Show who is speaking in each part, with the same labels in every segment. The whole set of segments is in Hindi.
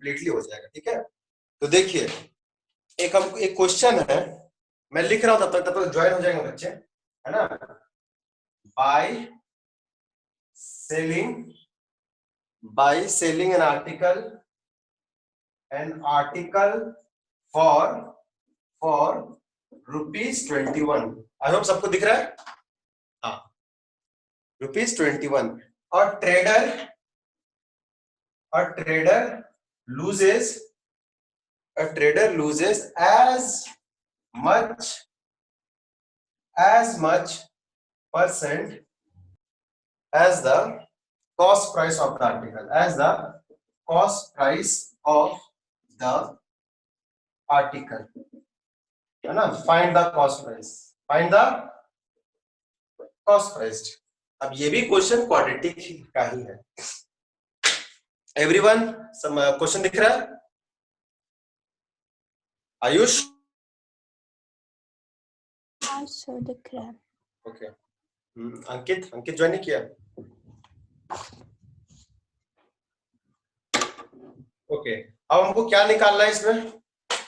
Speaker 1: कंप्लीटली हो जाएगा। ठीक है, तो देखिए एक क्वेश्चन है, मैं लिख रहा हूं, तब तक ज्वाइन हो जाएंगे बच्चे, है ना। By selling an article for ₹21। I hope सबको दिख रहा है। हाँ, ₹21, और trader loses as much percent as the cost price of the article, है ना। Find the cost price. अब ये भी क्वेश्चन क्वाड्रेटिक का ही है। एवरीवन क्वेश्चन दिख रहा है? आयुष?
Speaker 2: हाँ सर दिख रहा है।
Speaker 1: ओके, अंकित ज्वाइन नहीं किया? ओके, अब हमको क्या निकालना है इसमें?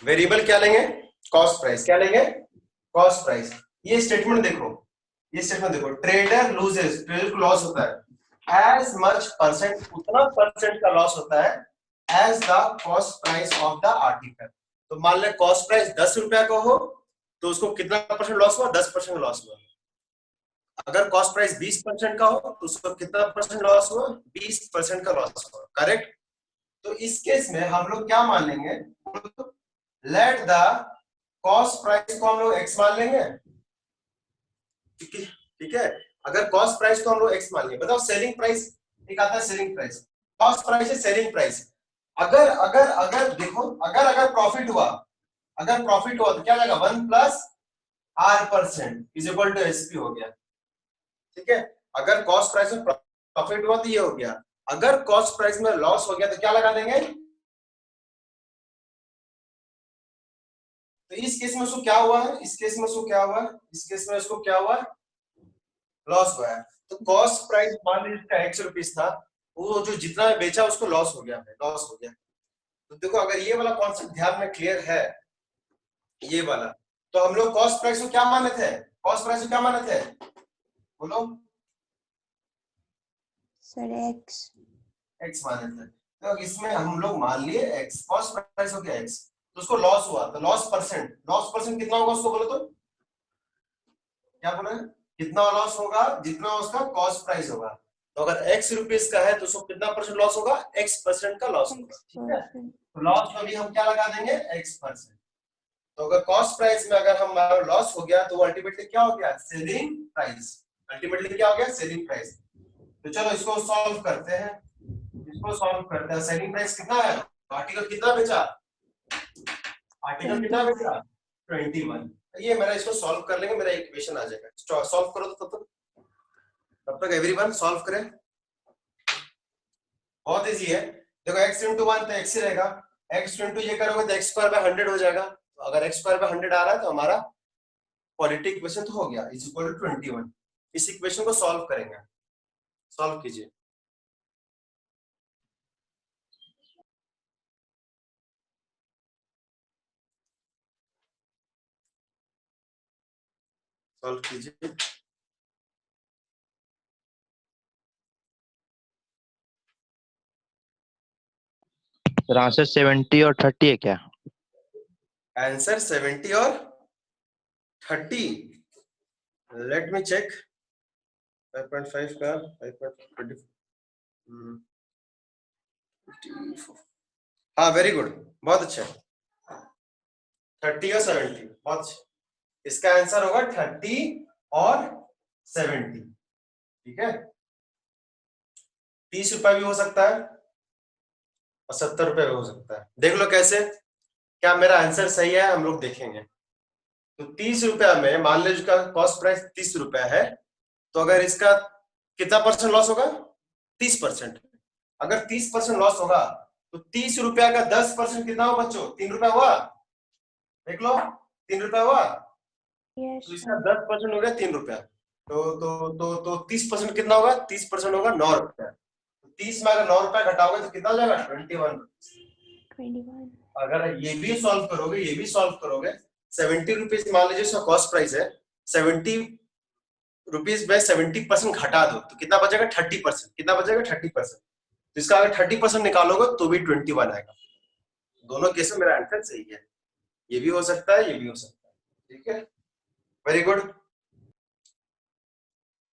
Speaker 1: वेरिएबल क्या लेंगे? Cost price. क्या लेंगे? Cost price. ये स्टेटमेंट देखो, ट्रेडर लूजेस, ट्रेडर को लॉस होता है एज मच परसेंट, उतना परसेंट का लॉस होता है as the cost price of the article. तो मान ले कॉस्ट प्राइस ₹10 का हो तो उसको कितना परसेंट लॉस हुआ? 10% लॉस हुआ। अगर कॉस्ट प्राइस 20% का हो तो उसको कितना परसेंट लॉस हुआ? 20% का लॉस हुआ। करेक्ट। तो इस केस में हम लोग क्या मान लेंगे? लेट द कॉस्ट प्राइस को हम लोग x मान लेंगे। ठीक है, अगर कॉस्ट प्राइस को हम लोग x मान लेंगे, बताओ सेलिंग प्राइस एक आता है, सेलिंग प्राइस, कॉस्ट प्राइस है सेलिंग प्राइस। अगर देखो, अगर प्रॉफिट हुआ, तो क्या लगेगा? 1 + R% is equal to SP हो गया। ठीक है, अगर कॉस्ट प्राइस में प्रॉफिट हुआ तो ये हो गया, अगर कॉस्ट प्राइस में लॉस हो गया तो क्या लगा देंगे? तो इस केस में उसको क्या हुआ है? इस केस में उसको क्या हुआ? लॉस हुआ है। तो कॉस्ट प्राइस मान लीजिए इसका ₹X था, वो जो जितना बेचा उसको लॉस हो गया। तो देखो, अगर ये वाला कॉन्सेप्ट ध्यान में क्लियर है, ये वाला, तो हम लोग कॉस्ट प्राइस को क्या माने थे? बोलो
Speaker 2: सर x
Speaker 1: माने थे। तो इसमें हम लोग मान लिए x, कॉस्ट प्राइस हो गया x, तो उसको लॉस हुआ, तो लॉस परसेंट कितना होगा उसको बोलो तो? क्या बोल रहे हैं? कितना लॉस होगा? जितना उसका कॉस्ट प्राइस होगा। तो अगर ₹X का है तो उसको कितना परसेंट लॉस होगा? X% का लॉस होगा। ठीक है, तो लॉस में भी हम क्या लगा देंगे? X%। तो अगर कॉस्ट प्राइस में अगर हम लॉस हो गया तो अल्टीमेटली क्या हो गया? Selling price. तो चलो इसको सॉल्व करते हैं। सेलिंग प्राइस कितना है? आर्टिकल कितना बेचा? 21। ये मेरा, इसको सॉल्व कर लेंगे, मेरा इक्वेशन आ जाएगा। सॉल्व करो तो तब तक एवरीवन सॉल्व करें। बहुत इजी है। देखो x × 1 तो x ही रहेगा, x × ये करोगे तो x²/100 हो जाएगा। तो अगर x²/100 आ रहा है तो हमारा क्वाड्रेटिक इक्वेशन तो हो गया, इज इक्वल टू 21। इस इक्वेशन को सॉल्व करेंगे। सॉल्व कीजिए। सॉल्व कीजिए।
Speaker 3: सर आंसर 70 और 30 है क्या?
Speaker 1: आंसर 70 और 30। Let me check. 5.5 का 5.24। हाँ, वेरी गुड, बहुत अच्छा। 30 और 70, बहुत अच्छा। इसका आंसर होगा 30 और 70। ठीक है, ₹30 भी हो सकता है और ₹70 भी हो सकता है। देख लो कैसे, क्या मेरा आंसर सही है, हम लोग देखेंगे। तो ₹30 में मान लीजिए इसका कॉस्ट प्राइस ₹30 है, तो अगर इसका कितना परसेंट लॉस होगा? 30%। अगर 30% लॉस होगा तो ₹30 का 10% कितना हुआ बच्चों? ₹3 हुआ। देख लो, ₹3 हुआ। तो इसका 10% हो गया ₹3। तो 30% कितना होगा? 30% होगा ₹9। 30 में अगर ₹9 घटाओगे तो कितना हो जाएगा? 21।
Speaker 2: 21.
Speaker 1: अगर ये भी सॉल्व करोगे, ये भी सॉल्व करोगे, 70 रुपीज मान लीजिए इसका कॉस्ट प्राइस है, 70 रुपीज में 70% घटा दो तो कितना बचेगा? 30%। कितना बचेगा? 30%। तो इसका अगर 30% निकालोगे तो भी 21 आएगा। दोनों केस में मेरा आंसर सही है। ये भी हो सकता है, ये भी हो सकता है। ठीक है, वेरी गुड,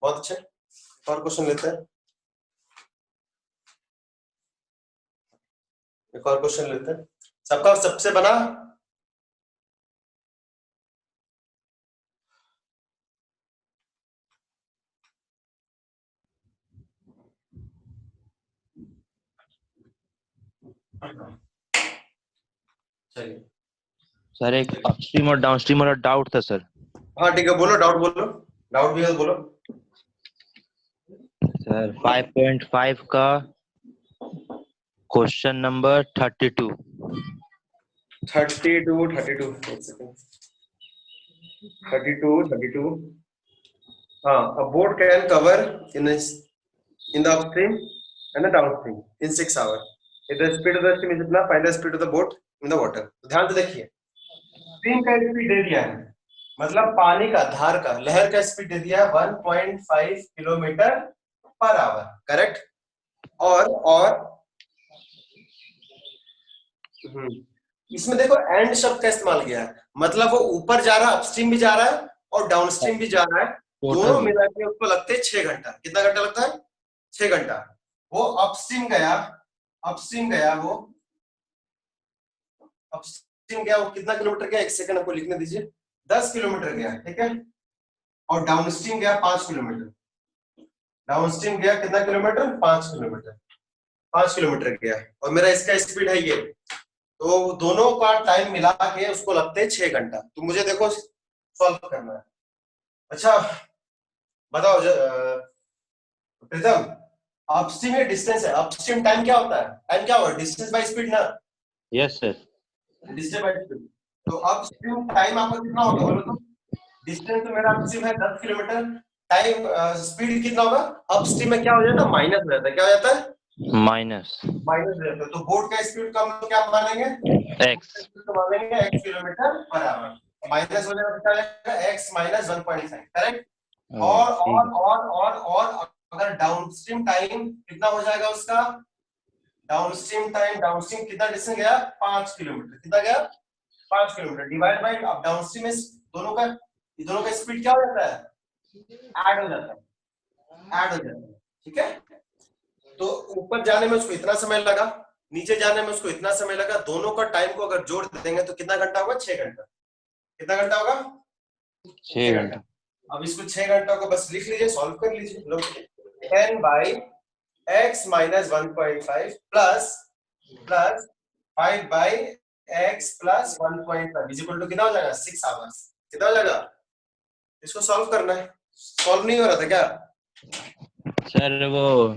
Speaker 1: बहुत अच्छे। और क्वेश्चन लेते हैं, एक और क्वेश्चन लेते हैं। सबका सबसे बना? चलिए
Speaker 3: सर एक अपस्ट्रीम और डाउनस्ट्रीम वाला डाउट था सर।
Speaker 1: हाँ ठीक है, बोलो डाउट, बोलो डाउट भी है तो बोलो।
Speaker 3: सर 5.5 का क्वेश्चन नंबर 32।
Speaker 1: 32 हाँ, a boat can cover in the upstream and the downstream in 6 hours. If the speed of the stream is इतना, find the speed of the boat in the water. तो ध्यान से देखिए, स्ट्रीम का स्पीड दे दिया है, मतलब पानी का, धार का, लहर का स्पीड दे दिया है 1.5 किलोमीटर पर आवर, करेक्ट। और इसमें देखो एंड शब्द का इस्तेमाल किया है, मतलब वो ऊपर जा रहा है, अपस्ट्रीम भी जा रहा है और डाउनस्ट्रीम भी जा रहा है, दोनों मिला के उसको लगते हैं 6 घंटा। कितना घंटा लगता है? 6 घंटा। वो अपस्ट्रीम गया, वो कितना किलोमीटर गया? 1 सेकंड आपको लिखने दीजिए, 10 किलोमीटर गया, ठीक है। और डाउनस्ट्रीम गया 5 किलोमीटर। डाउनस्ट्रीम गया कितना किलोमीटर? 5 किलोमीटर। 5 किलोमीटर गया और मेरा इसका स्पीड है ये, तो दोनों का टाइम मिला के उसको लगते हैं 6 घंटा। तो मुझे देखो सॉल्व करना है। अच्छा बताओ प्रीतम, अपस्ट्रीम में डिस्टेंस है, अपस्ट्रीम टाइम क्या होता है? टाइम क्या होगा? डिस्टेंस बाय स्पीड ना?
Speaker 3: Yes sir.
Speaker 1: Distance by speed. तो अपस्ट्रीम टाइम आपका कितना होगा बोलो तो? डिस्टेंस तो मेरा अपस्ट्रीम है 10 किलोमीटर, टाइम स्पीड कितना होगा? अपस्ट्रीम में क्या हो जाता है? माइनस हो जाता है। क्या हो जाता है? माइनस हो जाता है। तो बोट का स्पीड का हम क्या मानेंगे?
Speaker 3: एक्स।
Speaker 1: तो मानेंगे x kilometre per hour. Minus हो जाएगा तो क्या हो जाएगा? x minus 1.5, correct. और अगर डाउनस्ट्रीम टाइम कितना हो जाएगा उसका? डाउनस्ट्रीम टाइम, डाउनस्ट्रीम कितना डिस्टेंस गया? 5 किलोमीटर। कितना गया? 5 किलोमीटर डिवाइड बाय, अब डाउनस्ट्रीम में दोनों का स्पीड क्या हो जाता है? ऐड हो जाता है, ठीक है। तो ऊपर जाने में उसको इतना समय लगा, नीचे जाने में उसको इतना समय लगा, दोनों का टाइम को अगर जोड़ देंगे तो कितना घंटा होगा? 6 घंटा। कितना घंटा होगा?
Speaker 3: 6 घंटा।
Speaker 1: अब इसको 6 घंटा को बस लिख लीजिए, सॉल्व कर लीजिए। लो 10 by x minus 1.5 plus 5 by x plus 1.5 is equal to कितना हो जाएगा? 6 आवर्स। कितना हो जाएगा? इसको सॉल्व करना है। सॉल्व नहीं हो रहा था क्या
Speaker 3: सर? वो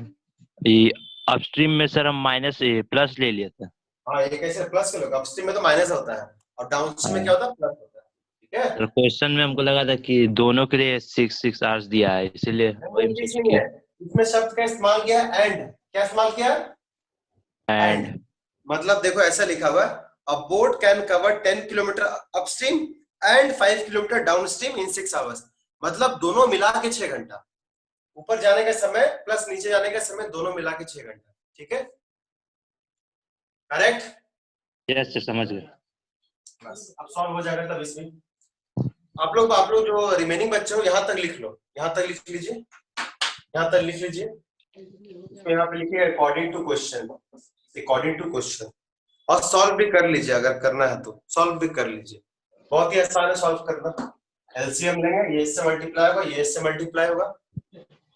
Speaker 3: अपस्ट्रीम में सर हम माइनस प्लस ले लिया था।
Speaker 1: हाँ, ये कैसे प्लस के लोग? अपस्ट्रीम में तो माइनस होता है और डाउनस्ट्रीम में क्या होता है? प्लस होता है, ठीक है।
Speaker 3: सर क्वेश्चन में हमको लगा था कि दोनों के लिए 6 आवर्स दिया है, इसीलिए वही हम सोचे कि
Speaker 1: इसमें शब्द का इस्तेमाल किया एंड। क्या इस्तेमाल किया? एंड। मतलब देखो ऐसा लिखा हुआ है, अ boat can cover 10 kilometre upstream and 5 kilometre downstream in 6 hours. मतलब दोनों मिला के 6 घंटा, ऊपर जाने का समय प्लस नीचे जाने का समय, दोनों मिला के 6 घंटा, ठीक है, करेक्ट।
Speaker 3: यस सर, समझ गए।
Speaker 1: बस अब सॉल्व हो जाएगा तब इसमें। आप लोग जो रिमेनिंग बच्चे हो यहाँ तक लिख लो, यहाँ तक लिख लीजिए, यहाँ तक लिख लीजिए। इसमें यहाँ पे लिखिए अकॉर्डिंग टू क्वेश्चन, और सॉल्व भी कर लीजिए, अगर करना है तो सॉल्व भी कर लीजिए। बहुत ही आसान है सॉल्व करना। एलसीएम लेंगे, ये इससे मल्टीप्लाई होगा, ये इससे मल्टीप्लाई होगा,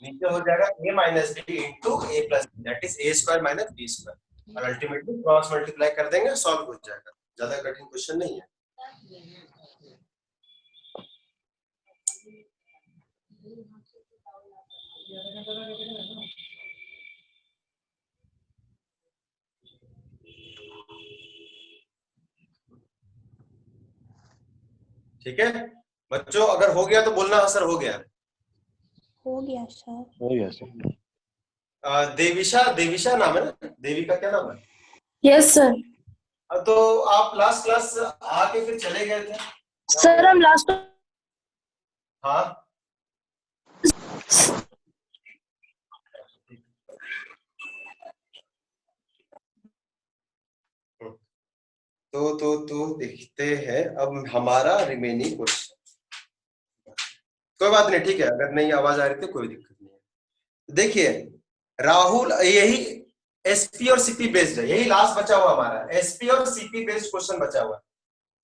Speaker 1: नीचे हो जाएगा a minus b into a plus b, that is a square minus b square, और अल्टीमेटली क्रॉस मल्टीप्लाई कर देंगे, सॉल्व हो जाएगा। ज्यादा कठिन क्वेश्चन नहीं है। ठीक है बच्चों, अगर हो गया तो बोलना हाँ सर हो गया।
Speaker 2: हो गया सर।
Speaker 3: हो गया सर।
Speaker 1: देविशा नाम है ना? देवी का क्या नाम है?
Speaker 4: Yes sir.
Speaker 1: अब तो आप लास्ट क्लास आके फिर चले गए थे।
Speaker 2: सर हम लास्ट
Speaker 1: हाँ तो देखते हैं अब हमारा रिमेनिंग क्वेश्चन। कोई बात नहीं, ठीक है, अगर नहीं आवाज आ रही थी कोई दिक्कत नहीं है। देखिए राहुल, यही एसपी और सीपी बेस्ड है, यही लास्ट बचा हुआ हमारा, एसपी और सीपी बेस्ड क्वेश्चन बचा हुआ है,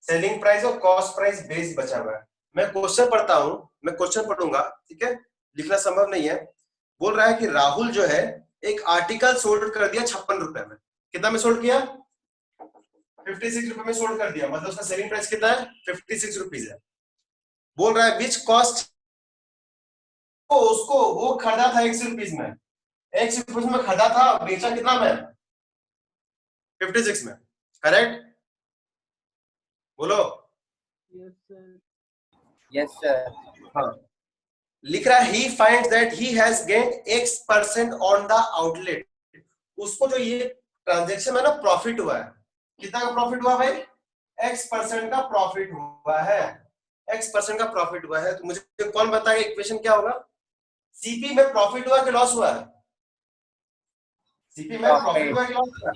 Speaker 1: सेलिंग प्राइस और कॉस्ट प्राइस बेस्ड बचा हुआ है। मैं क्वेश्चन पढ़ता हूं, मैं क्वेश्चन पढ़ूंगा, ठीक है, लिखना संभव नहीं है। बोल रहा है कि राहुल जो है एक आर्टिकल सोल्ड कर दिया 56 रुपए में। कितना में सोल्ड किया? 56 रुपए में सोल्ड कर दिया, मतलब उसका सेलिंग प्राइस कितना है? 56 रुपीज है। बोल रहा है विच कॉस्ट, उसको वो खरीदा था 100 रुपीज में, 100 रुपीज में खरीदा था, बेचा कितना में? 56 में, करेक्ट? बोलो।
Speaker 4: Yes sir.
Speaker 1: हाँ, लिख रहा है he finds that he has gained X% on the outlet. उसको जो ये ट्रांजैक्शन है ना प्रॉफिट हुआ है, कितना का प्रॉफिट हुआ भाई? X% का प्रॉफिट हुआ है, X% का प्रॉफिट हुआ है। तो मुझे कौन बताएगा इक्वेशन क्या होगा? सीपी में प्रॉफिट हुआ कि लॉस हुआ है? सीपी में प्रॉफिट हुआ कि लॉस हुआ?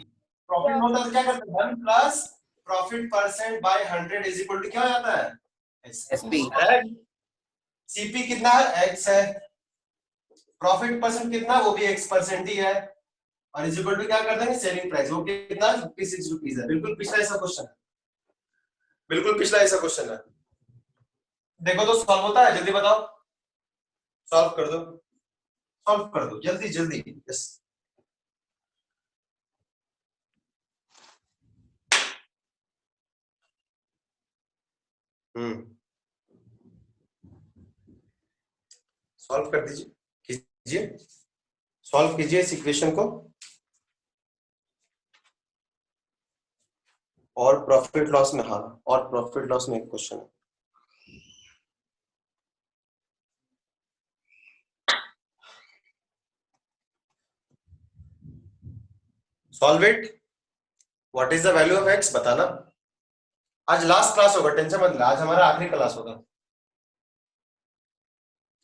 Speaker 1: प्रॉफिट होता है तो क्या करते हैं? 1 plus profit percent by 100 is equal to क्या हो जाता है?
Speaker 4: एसपी।
Speaker 1: सीपी कितना है? X है, प्रॉफिट परसेंट कितना? वो भी X% ही है, और इज इक्वल टू क्या कर देंगे? सेलिंग प्राइस, वो कितना? 56 रुपीज है। बिल्कुल पिछला ऐसा क्वेश्चन है, बिल्कुल पिछला ऐसा क्वेश्चन है। देखो तो सॉल्व होता है, जल्दी बताओ, सॉल्व कर दो, सॉल्व कर दो जल्दी जल्दी। यस सॉल्व कर दीजिए, कीजिए, सॉल्व कीजिए इस इक्वेशन को। और प्रॉफिट लॉस में, हाँ, और प्रॉफिट लॉस में एक क्वेश्चन है। Solve it. What is the value of x बताना। आज लास्ट क्लास होगा, टेंशन मत ले, आज हमारा आखिरी क्लास होगा,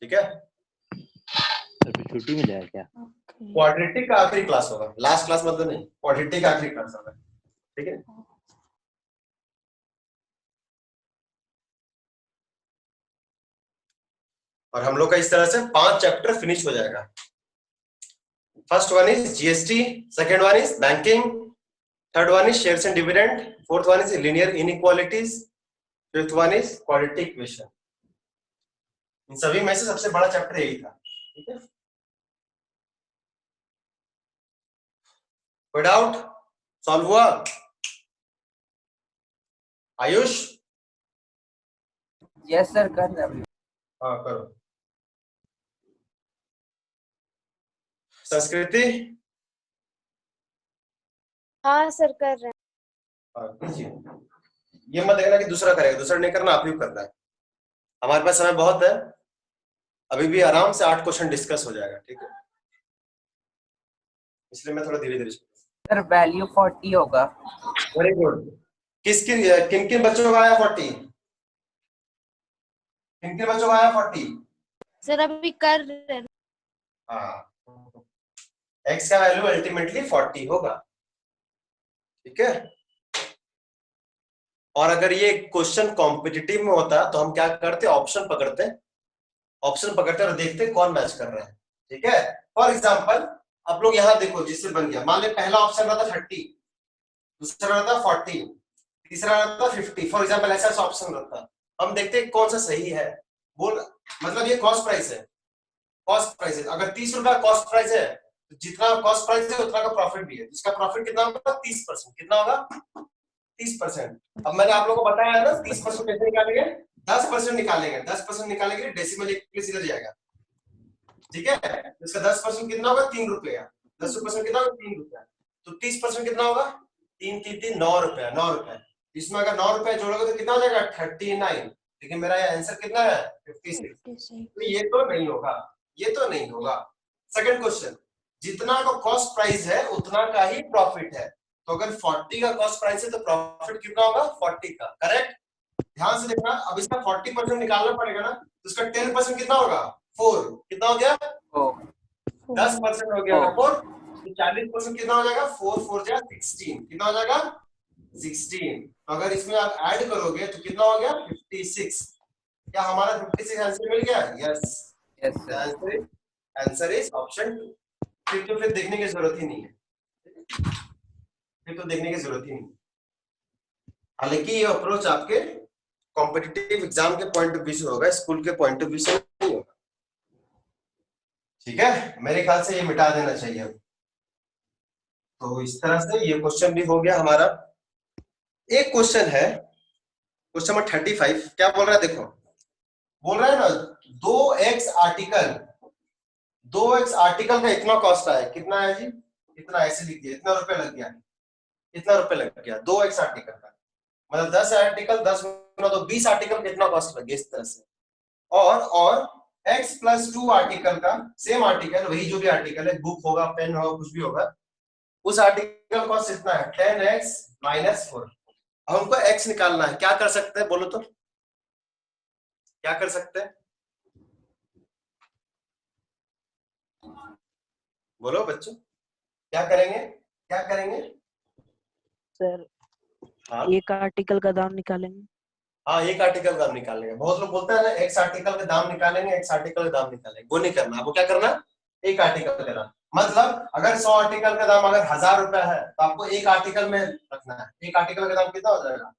Speaker 1: ठीक है?
Speaker 3: अभी छुट्टी में जाए क्या?
Speaker 1: क्वाड्रेटिक का आखिरी क्लास होगा, लास्ट क्लास मतलब नहीं, क्वाड्रेटिक का आखिरी क्लास होगा, ठीक है? और हम लोग का इस तरह से 5 चैप्टर फिनिश हो जाएगा। First one is GST, second one is banking, third one is shares and dividend, fourth one is linear inequalities, fifth one is quadratic equation. इन सभी में से सबसे बड़ा चैप्टर यही था, ठीक है? कोई डाउट? सॉल्व हुआ? आयुष?
Speaker 4: यस सर, कर रहे हैं।
Speaker 1: हाँ करो। संस्कृति?
Speaker 5: हाँ सर कर रहे हैं।
Speaker 1: हाँ कीजिए। ये मत देखना कि दूसरा करेगा, दूसरा नहीं करना, आप ही को करना है। हमारे पास समय बहुत है, अभी भी आराम से 8 क्वेश्चन डिस्कस हो जाएगा, ठीक है? इसलिए मैं थोड़ा धीरे धीरे।
Speaker 4: सर वैल्यू 40 होगा।
Speaker 1: Very good. किन किन बच्चों का आया 40? किन किन बच्चों का आया 40?
Speaker 5: सर अभी कर रहे हैं।
Speaker 1: हाँ, x का वैल्यू अल्टीमेटली 40 होगा, ठीक है? और अगर ये क्वेश्चन कॉम्पिटिटिव में होता तो हम क्या करते? ऑप्शन पकड़ते, ऑप्शन पकड़ते और देखते कौन मैच कर रहा है, ठीक है? फॉर एग्जांपल आप लोग यहां देखो, जिससे बन गया, मान ले पहला ऑप्शन रहा था 30, दूसरा रहा था 40, तीसरा रहा था 50, फॉर एग्जांपल ऐसा ऑप्शन रहता, हम देखते हैं कौन सा सही है। बोल मतलब ये कॉस्ट प्राइस है, कॉस्ट प्राइस है। अगर 30 रुपया कॉस्ट प्राइस है तो जितना कॉस्ट प्राइस है उतना का प्रॉफिट भी है, इसका प्रॉफिट कितना होगा? 30%। कितना होगा? 30%। अब मैंने आप लोगों को बताया ना 30% कैसे निकालेंगे? 10% निकालेंगे, 10% निकालेंगे, डेसिमल एक प्लेस इधर जाएगा, ठीक है? इसका 10% कितना होगा? 3 रुपया। 10% कितना होगा? 3 रुपया। तो 30% कितना होगा? 3 3 3 9 रुपया, 9 रुपया। इसमें अगर 9 रुपया जोड़ोगे तो कितना हो जाएगा? 39। लेकिन मेरा आंसर कितना है? 56। तो ये तो नहीं होगा, ये तो नहीं होगा। सेकंड क्वेश्चन, जितना का कॉस्ट प्राइस है उतना का ही प्रॉफिट है, तो अगर 40 का कॉस्ट प्राइस है तो प्रॉफिट कितना होगा 40 का, करेक्ट। ध्यान से देखना, अब इसका 40% निकालना पड़ेगा ना, तो इसका 10% कितना होगा 4, कितना हो गया 10% हो गया 4, तो 40% कितना हो जाएगा 4 4 जा 16, कितना हो जाएगा 16। तो अगर इसमें आप ऐड करोगे तो कितना हो गया 56। क्या हमारा 56 आंसर मिल गया? Yes,
Speaker 4: Yes, sir.
Speaker 1: Answer is option 2। फिर देखने की जरूरत ही नहीं है, फिर तो देखने की जरूरत ही नहीं। हालांकि ये अप्रोच आपके कॉम्पिटिटिव एग्जाम के पॉइंट ऑफ व्यू से होगा, स्कूल के पॉइंट ऑफ व्यू से नहीं होगा। ठीक है, मेरे ख्याल से ये मिटा देना चाहिए। तो इस तरह से ये क्वेश्चन भी हो गया हमारा। एक क्वेश्चन है, क्वेश्चन नंबर 35। क्या बोल रहा है देखो, बोल रहा है ना 2x आर्टिकल का इतना कॉस्ट आया, कितना है जी, इतना, ऐसे लिख दिया, इतना रुपए लग गया, इतना रुपए लग गया 2x आर्टिकल का, मतलब 10 आर्टिकल 10 गुना तो 20 आर्टिकल कितना कॉस्ट लग गया इस तरह से। और x + 2 आर्टिकल का, सेम आर्टिकल, वही जो भी आर्टिकल है, बुक होगा, पेन होगा, कुछ भी होगा, उस आर्टिकल कॉस्ट इतना है 10x - 4। हमको x निकालना है, क्या कर सकते हैं बोलो तो, क्या कर सकते हैं बोलो बच्चों, क्या करेंगे, क्या करेंगे?
Speaker 6: सर
Speaker 1: हाँ
Speaker 6: एक आर्टिकल का दाम निकालेंगे।
Speaker 1: हाँ, एक आर्टिकल का दाम निकालेंगे। बहुत लोग बोलते हैं ना x आर्टिकल का दाम निकालेंगे, x आर्टिकल का दाम निकालेंगे, वो नहीं करना। आपको क्या करना, एक आर्टिकल का दाम, मतलब अगर 100 आर्टिकल का दाम अगर 1000 रुपया है तो आपको एक आर्टिकल में रखना है। एक आर्टिकल का दाम कितना हो जाएगा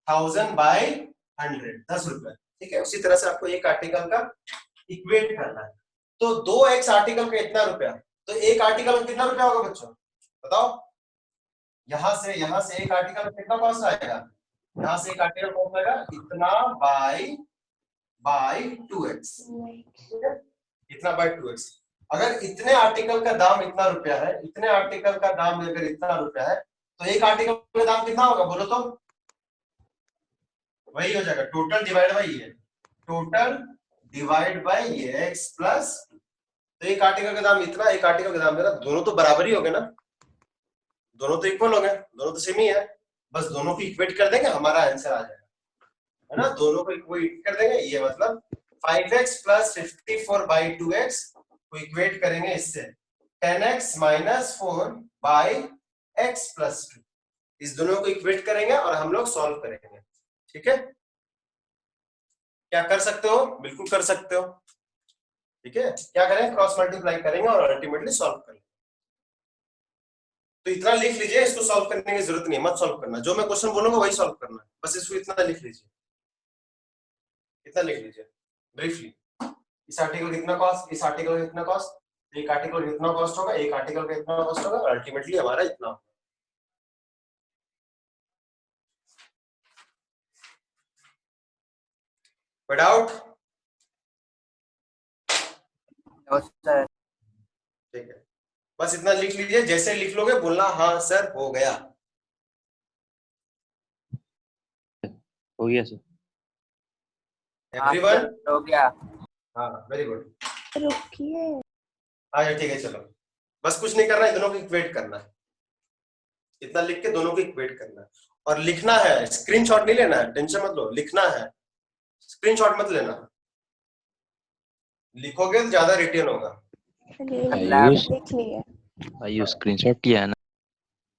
Speaker 1: 1000/100, 10 रुपए। ठीक है, उसी तरह से आपको एक आर्टिकल का इक्वेट करना है। तो 2x आर्टिकल का इतना रुपया, तो एक आर्टिकल का कितना रुपया होगा बच्चों बताओ? यहां से एक आर्टिकल का कितना कॉस्ट आएगा, यहां से एक आर्टिकल कॉस्ट आएगा इतना बाय 2x, इतना बाय 2x। अगर इतने आर्टिकल का दाम इतना रुपया है, इतने आर्टिकल का दाम अगर इतना रुपया है, तो एक आर्टिकल का दाम कितना होगा बोलो तो? वही हो जाएगा टोटल डिवाइड बाय ये, टोटल डिवाइड बाय ये x प्लस, तो एक आर्टिकल का दाम इतना, एक आर्टिकल का दाम इतना, दोनों तो बराबर ही हो गए ना, दोनों तो इक्वल हो गए, दोनों तो सेम ही है। बस दोनों को इक्वेट कर देंगे, हमारा आंसर आ जाएगा, है ना। दोनों को इक्वेट कर देंगे, ये मतलब 5x + 54/2x को इक्वेट करेंगे इससे 10x - 4/x + 2, इस दोनों को इक्वेट करेंगे और हम लोग सॉल्व करेंगे। ठीक है, क्या कर सकते हो, बिल्कुल कर सकते हो। ठीक है, क्या करें, क्रॉस मल्टीप्लाई करेंगे और अल्टीमेटली सॉल्व करेंगे। तो इतना लिख लीजिए, इसको सॉल्व करने की जरूरत नहीं है, मत सॉल्व करना, जो मैं क्वेश्चन बोलूंगा वही सॉल्व करना है, बस इसको इतना लिख लीजिए, इतना लिख लीजिए ब्रीफली। इस आर्टिकल का इतना कॉस्ट, इस आर्टिकल का इतना कॉस्ट, एक आर्टिकल का इतना कॉस्ट होगा, एक आर्टिकल का इतना कॉस्ट होगा, अल्टीमेटली हमारा इतना होगा। कोई डाउट?
Speaker 4: No, sir.
Speaker 1: ठीक है, बस इतना लिख लीजिए, जैसे लिख लोगे बोलना हाँ सर हो गया।
Speaker 3: हो गया सर।
Speaker 1: एवरीवन
Speaker 4: हो गया।
Speaker 1: हाँ, वेरी गुड।
Speaker 2: रुकिए,
Speaker 1: हाँ ठीक है, चलो बस कुछ नहीं करना है, दोनों को इक्वेट करना है, इतना लिख के दोनों को इक्वेट करना है और लिखना है, स्क्रीनशॉट नहीं लेना है, टेंशन मत लो, लिखना है, स्क्रीनशॉट मत लेना, लिखोगे तो ज्यादा रिटेन होगा।
Speaker 3: आयुष
Speaker 2: देख लिए।
Speaker 3: आयुष स्क्रीनशॉट लिया है ना?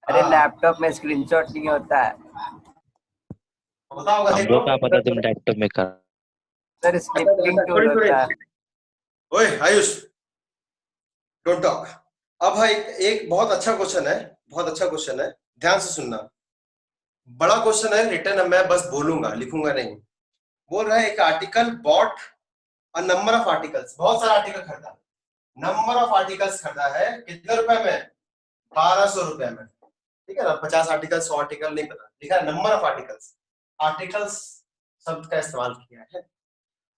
Speaker 4: अरे
Speaker 1: हाँ।
Speaker 4: लैपटॉप में स्क्रीनशॉट नहीं होता है
Speaker 1: होता होगा,
Speaker 3: हमको क्या पता तुम लैपटॉप में कर।
Speaker 4: सर, स्निपिंग टूल होता है।
Speaker 1: ओए आयुष, डोंट टॉक। अब भाई एक बहुत अच्छा क्वेश्चन है, बहुत अच्छा क्वेश्चन है, ध्यान से सुनना। बड़ा क्वेश्चन है, रिटर्न मैं बस बोलूंगा, लिखूंगा नहीं। बोल रहा है एक article bought a number of articles, बहुत सारा आर्टिकल खरीदा, नंबर ऑफ आर्टिकल्स खरीदा है, कितने रुपए में 1200 रुपए में। ठीक है ना, 50 आर्टिकल 100 आर्टिकल नहीं पता, लिखा है नंबर ऑफ आर्टिकल्स, आर्टिकल्स शब्द का इस्तेमाल किया है।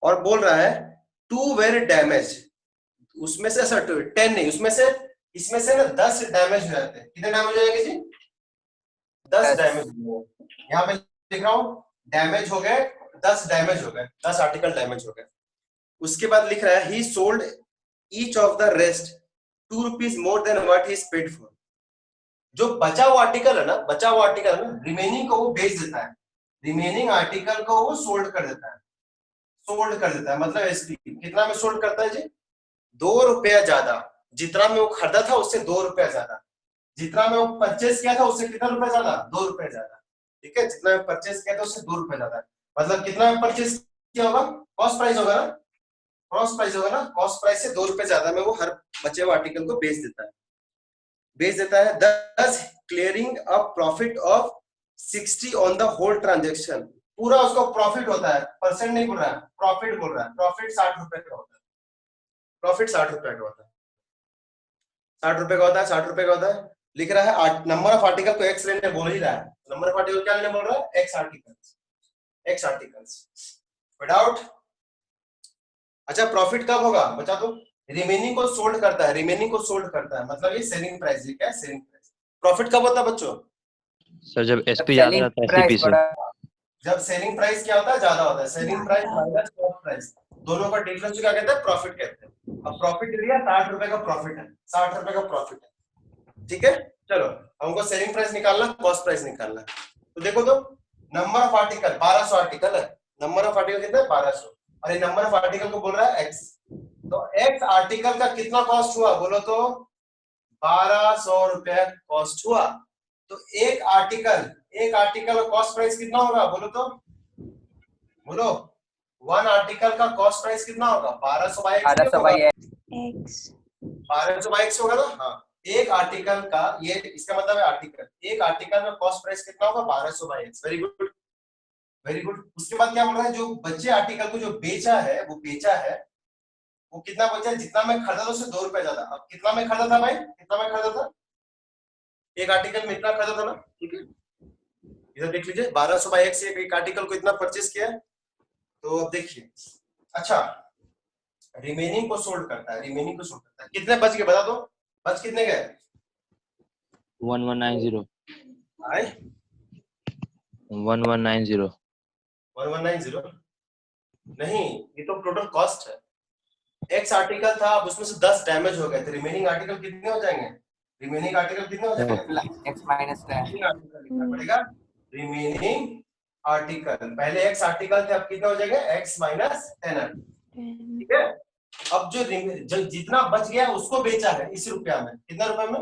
Speaker 1: और बोल रहा है 2 वेर डैमेज, उसमें से 10 नहीं, उसमें से इसमें से ना 10 डैमेज हो जाते हैं। कितने डैमेज हो जाएंगे जी? 10 डैमेज। यहाँ पे लिख रहा हूँ डैमेज हो गए, 10 डैमेज हो गए, 10 आर्टिकल डैमेज हो गए। उसके बाद लिख रहा है ही sold each of the rest 2 rupees more than what he paid for. जो बचा हुआ आर्टिकल है ना, बचा हुआ आर्टिकल है ना, रिमेनिंग को वो बेच देता है, रिमेनिंग आर्टिकल को वो सोल्ड कर देता है, सोल्ड कर देता है। मतलब एसपी कितना में सोल्ड करता है जी? 2 रुपया ज्यादा, जितना में वो खरीदा था उससे 2 रुपया ज्यादा, जितना में वो परचेस किया था उससे कितना रुपया ज्यादा? 2 रुपया ज्यादा, ठीक है। जितना में परचेस किया था उससे 2 रुपया ज्यादा, मतलब कितना में परचेस किया होगा? कॉस्ट प्राइस होगा ना, कॉस्ट प्राइस होगा ना, कॉस्ट प्राइस से 2 रुपए ज्यादा में वो हर बचे हुए आर्टिकल को बेच देता है, बेच देता है। thus clearing a profit of 60 on the whole transaction, पूरा उसको प्रॉफिट होता है, परसेंट नहीं बोल रहा है, प्रॉफिट बोल रहा है। प्रॉफिट 60 रुपए का होता है, प्रॉफिट 60 रुपए का होता है, 60 रुपए का होता है, 60 रुपए का होता है। लिख रहा है नंबर ऑफ आर्टिकल को एक्स लेने बोल ही रहा है, नंबर ऑफ आर्टिकल क्या लेने बोल रहा है? X articles, x articles without. अच्छा प्रॉफिट कब होगा बचा दो? रिमेनिंग को सोल्ड करता है, रिमेनिंग को सोल्ड करता है, मतलब ये सेलिंग प्राइस है। क्या सेलिंग प्राइस? प्रॉफिट कब होता है बच्चों?
Speaker 3: सर जब एसपी ज्यादा रहता है सीपी से।
Speaker 1: जब सेलिंग प्राइस क्या होता है? ज्यादा होता है। Selling price minus cost price, दोनों का डिफरेंस क्या कहते हैं? प्रॉफिट कहते हैं। अब प्रॉफिट लिया 60 रुपए का प्रॉफिट है, 60 रुपए का प्रॉफिट है, ठीक है। चलो हमको सेलिंग प्राइस निकालना, कॉस्ट प्राइस निकालना। तो देखो तो नंबर ऑफ आर्टिकल 1200 आर्टिकल है, नंबर ऑफ आर्टिकल कितना है? 1200, और ये नंबर ऑफ आर्टिकल को बोल रहा है एक्स। तो एक्स आर्टिकल का कितना कॉस्ट हुआ बोलो तो? 1200 रुपए कॉस्ट हुआ। तो एक आर्टिकल का कॉस्ट प्राइस कितना होगा बोलो तो? बोलो, वन आर्टिकल का कॉस्ट प्राइस कितना होगा? 1200 बाई
Speaker 2: एक्स
Speaker 1: 1200 बाई एक्स होगा ना। हाँ, एक आर्टिकल का, ये इसका मतलब है आर्टिकल, एक आर्टिकल में कॉस्ट प्राइस कितना होगा? 1200 by x. Very good, very good. उसके बाद क्या बोल रहा है? जो बच्चे आर्टिकल को जो बेचा है, वो बेचा है, वो कितना बचा है? जितना मैं खरीदा था उससे 2 रुपए ज्यादा। अब कितना मैं खरीदा था भाई? कितना मैं खरीदा था? एक आर्टिकल में इतना खरीदा था ना, ठीक है। इधर देख लीजिए, 1200 बाई एक्स एक आर्टिकल को इतना परचेस किया है। तो अब देखिए, अच्छा रिमेनिंग को सोल्ड करता है, रिमेनिंग को सोल्ड करता है। कितने बच गए बता दो? बच कितने गए?
Speaker 3: 1190
Speaker 1: आए
Speaker 3: 1190
Speaker 1: 1190 नहीं, ये तो टोटल कॉस्ट है। एक्स आर्टिकल था, अब उसमें से 10 डैमेज हो गए थे, रिमेनिंग आर्टिकल कितने हो जाएंगे? रिमेनिंग आर्टिकल कितने हो जाएंगे?
Speaker 4: एक्स माइनस
Speaker 1: रिमेनिंग आर्टिकल लिखना पड़ेगा, रिमेनिंग आर्टिकल। पहले एक्स आर्टिकल थे, अब कितने हो जाएंगे? एक्स माइनस 10, ठीक है। अब जो जितना बच गया उसको बेचा है इस रुपया में, कितना रुपए में?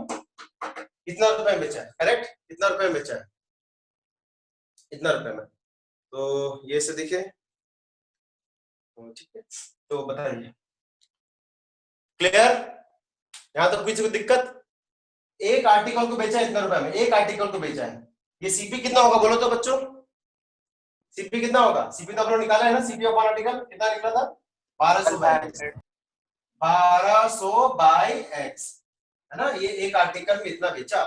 Speaker 1: इतना रुपए में बेचा है, करेक्ट। कितना रुपए में बेचा है? इतना रुपए में। तो ये से देखिए, ठीक है। तो बताइए, क्लियर? यहां तक किसी को दिक्कत? एक आर्टिकल को बेचा है इतना रुपए में, एक आर्टिकल को बेचा है। ये सीपी कितना होगा बोलो तो बच्चों? सीपी कितना होगा? सीपी तो आप लोग निकाला है ना, सीपी ऑफ वन आर्टिकल कितना निकला था? 1200 बाई एक्स, 1200 बाई एक्स, है ना। ये एक आर्टिकल में इतना बेचा,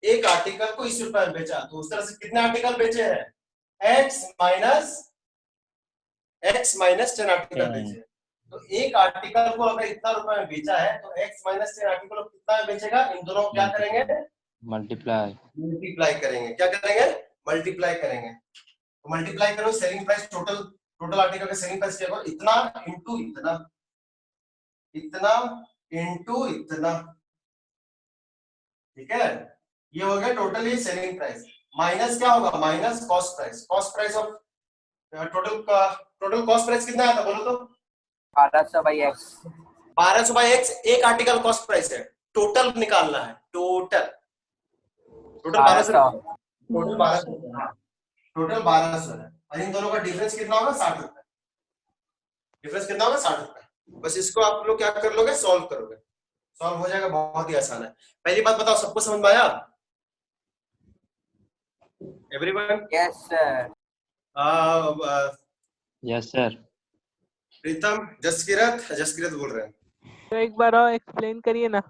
Speaker 1: एक आर्टिकल को इस रुपए में बेचा। तो उस तरह से कितने आर्टिकल बेचे हैं? x माइनस 10 आर्टिकल बेचे। तो एक आर्टिकल को अगर इतना रुपए में बेचा है तो x माइनस 10 आर्टिकल को कितना में बेचेगा? इन दोनों को क्या करेंगे? मल्टीप्लाई करेंगे। क्या करेंगे? मल्टीप्लाई करेंगे। तो मल्टीप्लाई करो, सेलिंग प्राइस टोटल आर्टिकल का सेलिंग प्राइस क्या होगा? इतना इंटू इतना, इतना इंटू इतना, ठीक है। ये हो गया टोटल ये सेलिंग प्राइस। माइनस क्या होगा? Minus cost price. Cost price of total cost price कितना आया था बोलो तो?
Speaker 4: 1200 बाई एक्स,
Speaker 1: 1200 बाई एक्स एक आर्टिकल कॉस्ट प्राइस है। टोटल निकालना है, टोटल 1200, टोटल 1200, हाँ टोटल 1200 है। और इन दोनों का डिफरेंस कितना होगा? 60 रुपए। डिफरेंस कितना होगा? 60 रुपए। बस इसको आप लोग क्या कर लोगे? सॉल्व करोगे, सॉल्व हो जाएगा, बहुत ही आसान है। पहली बात बताओ, सबको समझ में आया? Everyone?
Speaker 4: Yes sir,
Speaker 3: yes sir.
Speaker 1: Pritam, Jaskirat बोल रहे हैं।
Speaker 6: तो एक बार और एक्सप्लेन करिए ना।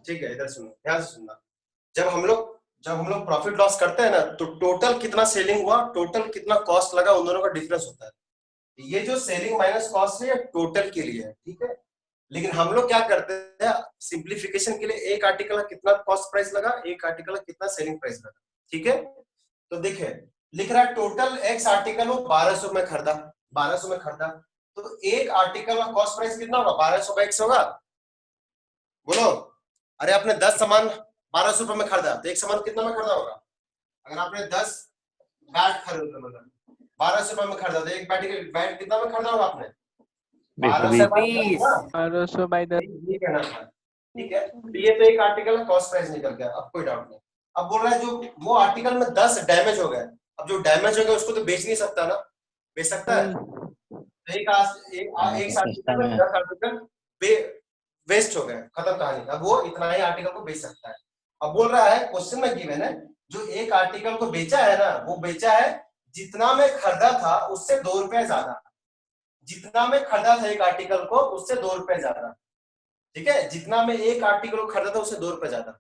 Speaker 1: ठीक है, इधर सुनो, ध्यान से सुनना। जब हम लोग प्रॉफिट लॉस करते हैं ना, तो टोटल कितना सेलिंग हुआ, टोटल कितना कॉस्ट लगा, उन दोनों का डिफरेंस होता है। ये जो सेलिंग माइनस कॉस्ट है ये टोटल के लिए है, ठीक है। लेकिन हम लोग क्या करते हैं सिंप्लीफिकेशन के लिए, एक आर्टिकल का कितना कॉस्ट प्राइस लगा, एक आर्टिकल का कितना सेलिंग प्राइस लगा, ठीक है। तो देखिए लिख रहा है टोटल एक्स आर्टिकल वो 1200 में खरीदा, 1200 में खरीदा। तो एक आर्टिकल का कॉस्ट प्राइस कितना होगा? 1200 का एक्स होगा। बोलो, अरे आपने 10 सामान 1200 रुपए में खरीदा तो एक सामान कितना में खरीदा होगा? अगर आपने 10 बैट खरीदा मतलब 1200 रुपए में खरीदा तो एक बैट कितना में खरीदा होगा आपने?
Speaker 4: 1220
Speaker 6: 1200 बाई 10
Speaker 1: ये कहना था, ठीक है। तो ये तो एक आर्टिकल का कॉस्ट प्राइस निकल गया, अब कोई डाउट नहीं। अब बोल रहा है जो वो आर्टिकल में 10 डैमेज हो गए, अब जो डैमेज हो गया उसको तो बेच नहीं सकता ना, बेच सकता है? एक आर्टिकल में 10 आर्टिकल वेस्ट हो गए, खत्म कहानी। अब वो इतना ही आर्टिकल को बेच सकता है। अब बोल रहा है क्वेश्चन में गिवन है जो एक आर्टिकल को बेचा है ना, वो बेचा है जितना में खरीदा था उससे 2 रुपए ज्यादा, जितना में खरीदा था एक आर्टिकल को उससे 2 रुपए ज्यादा, ठीक है। जितना में एक आर्टिकल को खरीदा था उससे 2 रुपए ज्यादा,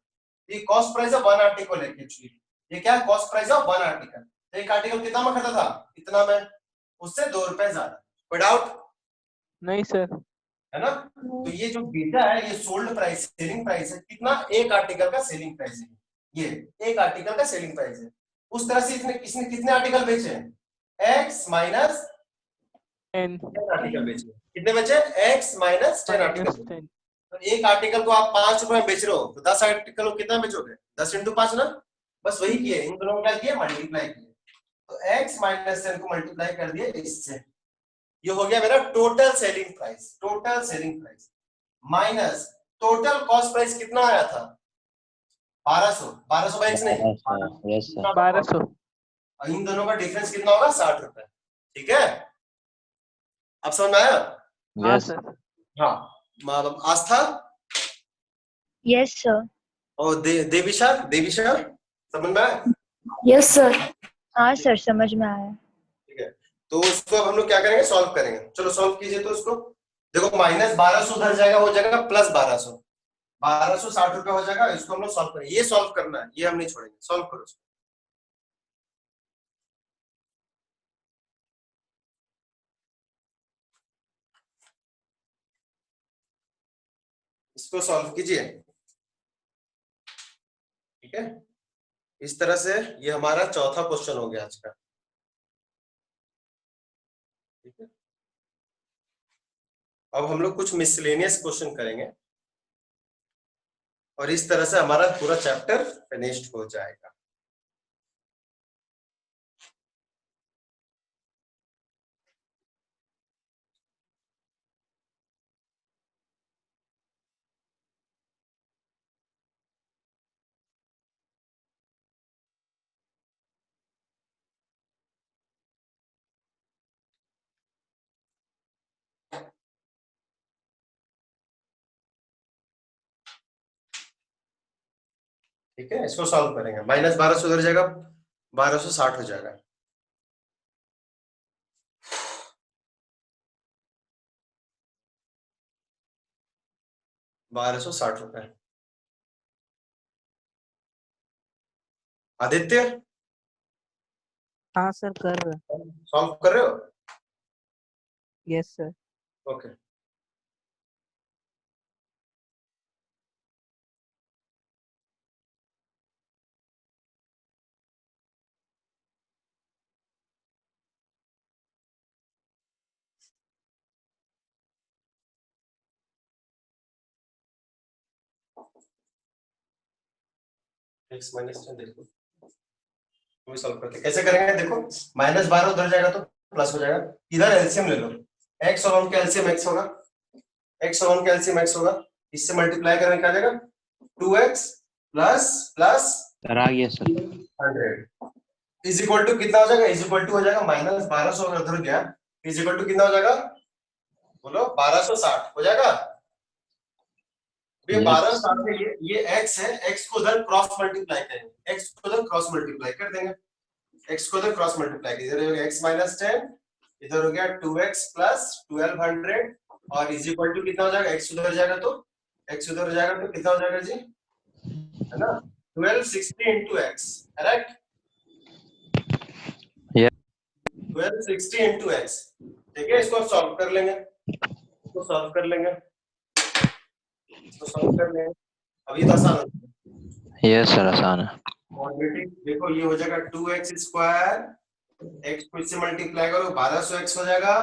Speaker 1: ये cost price of one article है एक्चुअली। ये क्या है? Cost price of one article. तो एक आर्टिकल कितना में खरीदा था? इतना में, उससे 2 रुपए ज्यादा। कोई डाउट?
Speaker 6: नहीं सर।
Speaker 1: है ना? तो ये जो बेचा है ये सोल्ड प्राइस, सेलिंग प्राइस है। कितना? एक आर्टिकल का सेलिंग प्राइस है, ये एक आर्टिकल का सेलिंग प्राइस है। उस तरह से इसने कितने आर्टिकल बेचे हैं? x माइनस
Speaker 6: 10
Speaker 1: आर्टिकल बेचे। कितने बेचे? x minus 10 article.
Speaker 6: 10
Speaker 1: तो एक आर्टिकल को आप 5 रुपए में बेच रहे हो तो 10 आर्टिकल को कितना बेचोगे? 10 × 5 ना, बस वही किए, इन दोनों को क्या किए? मल्टीप्लाई किए। तो x माइनस 10 को मल्टीप्लाई कर दिए इससे, ये हो गया मेरा total selling price. Total selling price minus total cost price कितना आया था? 1200। 1200 बाई x नहीं,
Speaker 6: 1200।
Speaker 1: और इन दोनों का डिफरेंस कितना होगा? 60 रुपए, ठीक है। अब समझ में आया?
Speaker 6: हाँ
Speaker 3: यस
Speaker 6: सर।
Speaker 1: हाँ। आस्था
Speaker 2: Yes, sir.
Speaker 1: और देविशा समझ में आया?
Speaker 2: Yes, sir. हाँ सर, समझ में आया।
Speaker 1: ठीक है, तो उसको अब हम लोग क्या करेंगे? सॉल्व करेंगे। चलो सॉल्व कीजिए। तो उसको देखो, माइनस 1200 उधर जाएगा, हो जाएगा प्लस 1200, 1260 रुपए हो जाएगा। इसको हम लोग सॉल्व करेंगे, ये सॉल्व करना है, ये हम नहीं छोड़ेंगे। सॉल्व करो उसको। इसको सॉल्व कीजिए, ठीक है। इस तरह से ये हमारा चौथा क्वेश्चन हो गया आज का, ठीक है। अब हम लोग कुछ मिसलेनियस क्वेश्चन करेंगे और इस तरह से हमारा पूरा चैप्टर फिनिश्ड हो जाएगा। ठीक है, इसको सॉल्व करेंगे। माइनस 1200 उधर जाएगा, 1260 हो जाएगा। ₹1260। आदित्य
Speaker 6: हाँ सर, कर रहे।
Speaker 1: सॉल्व कर रहे हो?
Speaker 6: Yes sir.
Speaker 1: Okay. x minus 10 देखो, वो सॉल्व करते कैसे करेंगे? देखो, माइनस 12 उधर जाएगा तो प्लस हो जाएगा। इधर एलसीएम ले लो, x और 1 का एलसीएम x होगा, x और 1 का एलसीएम x होगा, इससे मल्टीप्लाई करेंगे क्या जाएगा? 2x प्लस प्लस
Speaker 3: सर आ गया सर।
Speaker 1: 100 इज इक्वल टू कितना हो जाएगा? इज इक्वल टू हो जाएगा माइनस 1200 अगर उधर गया, इज इक्वल टू कितना हो जाएगा? बोलो 1260 हो जाएगा। ये 1260 में ये x है, x को उधर क्रॉस मल्टीप्लाई करेंगे, x को उधर क्रॉस मल्टीप्लाई कर देंगे, x को उधर क्रॉस मल्टीप्लाई इधर हो गया x माइनस 10, इधर हो गया 2x प्लस 1200 और इज इक्वल टू कितना हो जाएगा? x उधर जाएगा तो x उधर जाएगा तो कितना हो जाएगा जी? है ना, 1260 into x, correct? 1260 into x, ठीक है। इसको आप सॉल्व कर लेंगे, इसको सॉल्व कर लेंगे, इसको सॉल्व कर लेंगे। अब ये तो आसान है।
Speaker 3: यस सर, आसान है।
Speaker 1: क्वाड्रेटिक देखो, ये हो जाएगा 2x स्क्वायर, x को इससे मल्टीप्लाई करो 1200x हो जाएगा,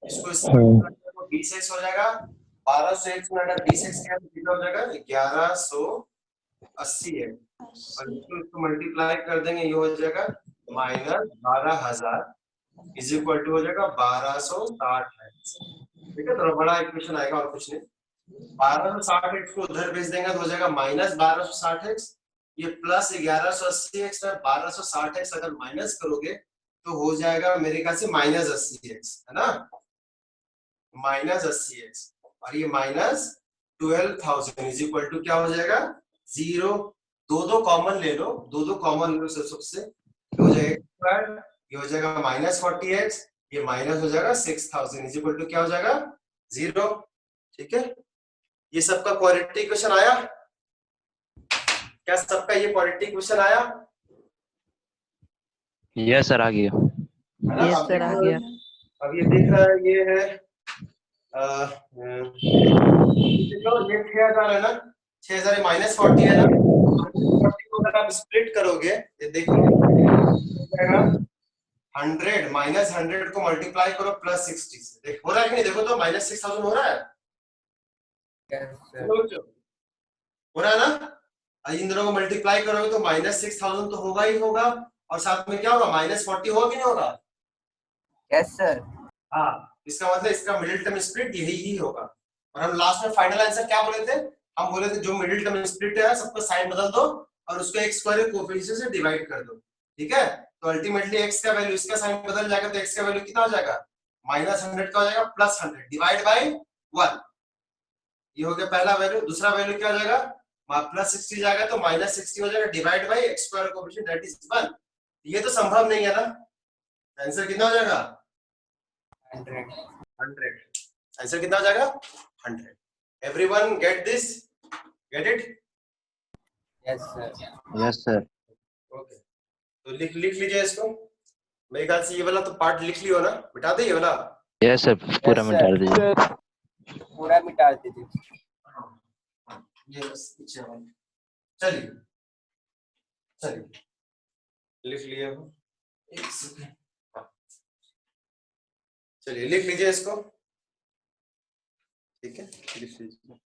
Speaker 1: इसको इससे मल्टीप्लाई करो 20x हो जाएगा, 1200x में अगर 20x कितना हो जाएगा? 1100 80 है और इसको मल्टीप्लाई कर देंगे, ये हो जाएगा -12,000 इज इक्वल टू हो जाएगा 1260 एक्स। ठीक है, थोड़ा बड़ा इक्वेशन आएगा और कुछ नहीं। 1260 एक्स को उधर भेज देंगे तो हो जाएगा -1260 एक्स, ये प्लस 1180 एक्स है। 1260 एक्स अगर माइनस करोगे तो हो जाएगा मेरे ख्याल से -80 एक्स, है ना, -80 एक्स, और ये -12,000 इज इक्वल टू क्या हो जाएगा 0। दो कॉमन ले लो, दो कॉमन ले लो सबसे, हो जाएगा ये हो जाएगा -40 एक्स, ये माइनस हो जाएगा 6000 इज इक्वल टू क्या हो जाएगा 0। ठीक है, ये सबका क्वाड्रेटिक इक्वेशन आया क्या? सबका ये क्वाड्रेटिक इक्वेशन आया?
Speaker 3: यस सर, आ गया।
Speaker 1: है ना?
Speaker 6: यस
Speaker 1: अब
Speaker 6: सर, आ
Speaker 1: देखो,
Speaker 6: गया।
Speaker 1: अब ये दिख रहा है, ये है ये 6000 है ना, 6000 -40 है ना, 40 को अगर आप स्प्लिट करोगे, ये देखो 100 -100 को मल्टीप्लाई करो +60 से, देख हो रहा है कि नहीं? देखो तो -6000 हो रहा है, हो रहा है ना? इन दोनों को मल्टीप्लाई करोगे तो -6000 तो होगा ही होगा, और साथ में क्या होगा -40 होगा कि नहीं होगा?
Speaker 4: Yes sir.
Speaker 1: हाँ, इसका मतलब इसका मिडिल टर्म स्प्लिट यही ही होगा। और हम लास्ट में फाइनल आंसर क्या बोले थे? हम बोले थे जो मिडिल टर्म स्प्लिट है सबका साइन बदल दो और उसको x स्क्वायर कोएफिशिएंट से डिवाइड कर दो। ठीक है, तो अल्टीमेटली x का वैल्यू, इसका साइन बदल जाएगा तो x का वैल्यू कितना हो जाएगा -100 का हो जाएगा +100 डिवाइड बाय 1। ये हो गया पहला वैल्यू। दूसरा वैल्यू क्या हो जाएगा, +60 जाएगा तो -60 हो जाएगा divide by x square coefficient that is 1। ये तो संभव नहीं है ना, आंसर कितना हो जाएगा 100। आंसर कितना हो जाएगा 100। Everyone get this, get it?
Speaker 4: Yes sir.
Speaker 3: Yes sir.
Speaker 1: Okay, तो लिख लीजिए इसको। मेरे ख्याल से ये वाला तो पार्ट लिख लियो ना, मिटा दे ये वाला।
Speaker 3: यस सर, पूरा
Speaker 4: Yes,
Speaker 3: मिटा
Speaker 4: sir.
Speaker 3: दीजिए।
Speaker 6: सर
Speaker 4: पूरा मिटा दीजिए।
Speaker 1: ये बस पीछे वाला। चलिए चलिए लिख लिए हो, एक सेकंड। चलिए लिख लीजिए इसको। ठीक है, लिख लीजिए।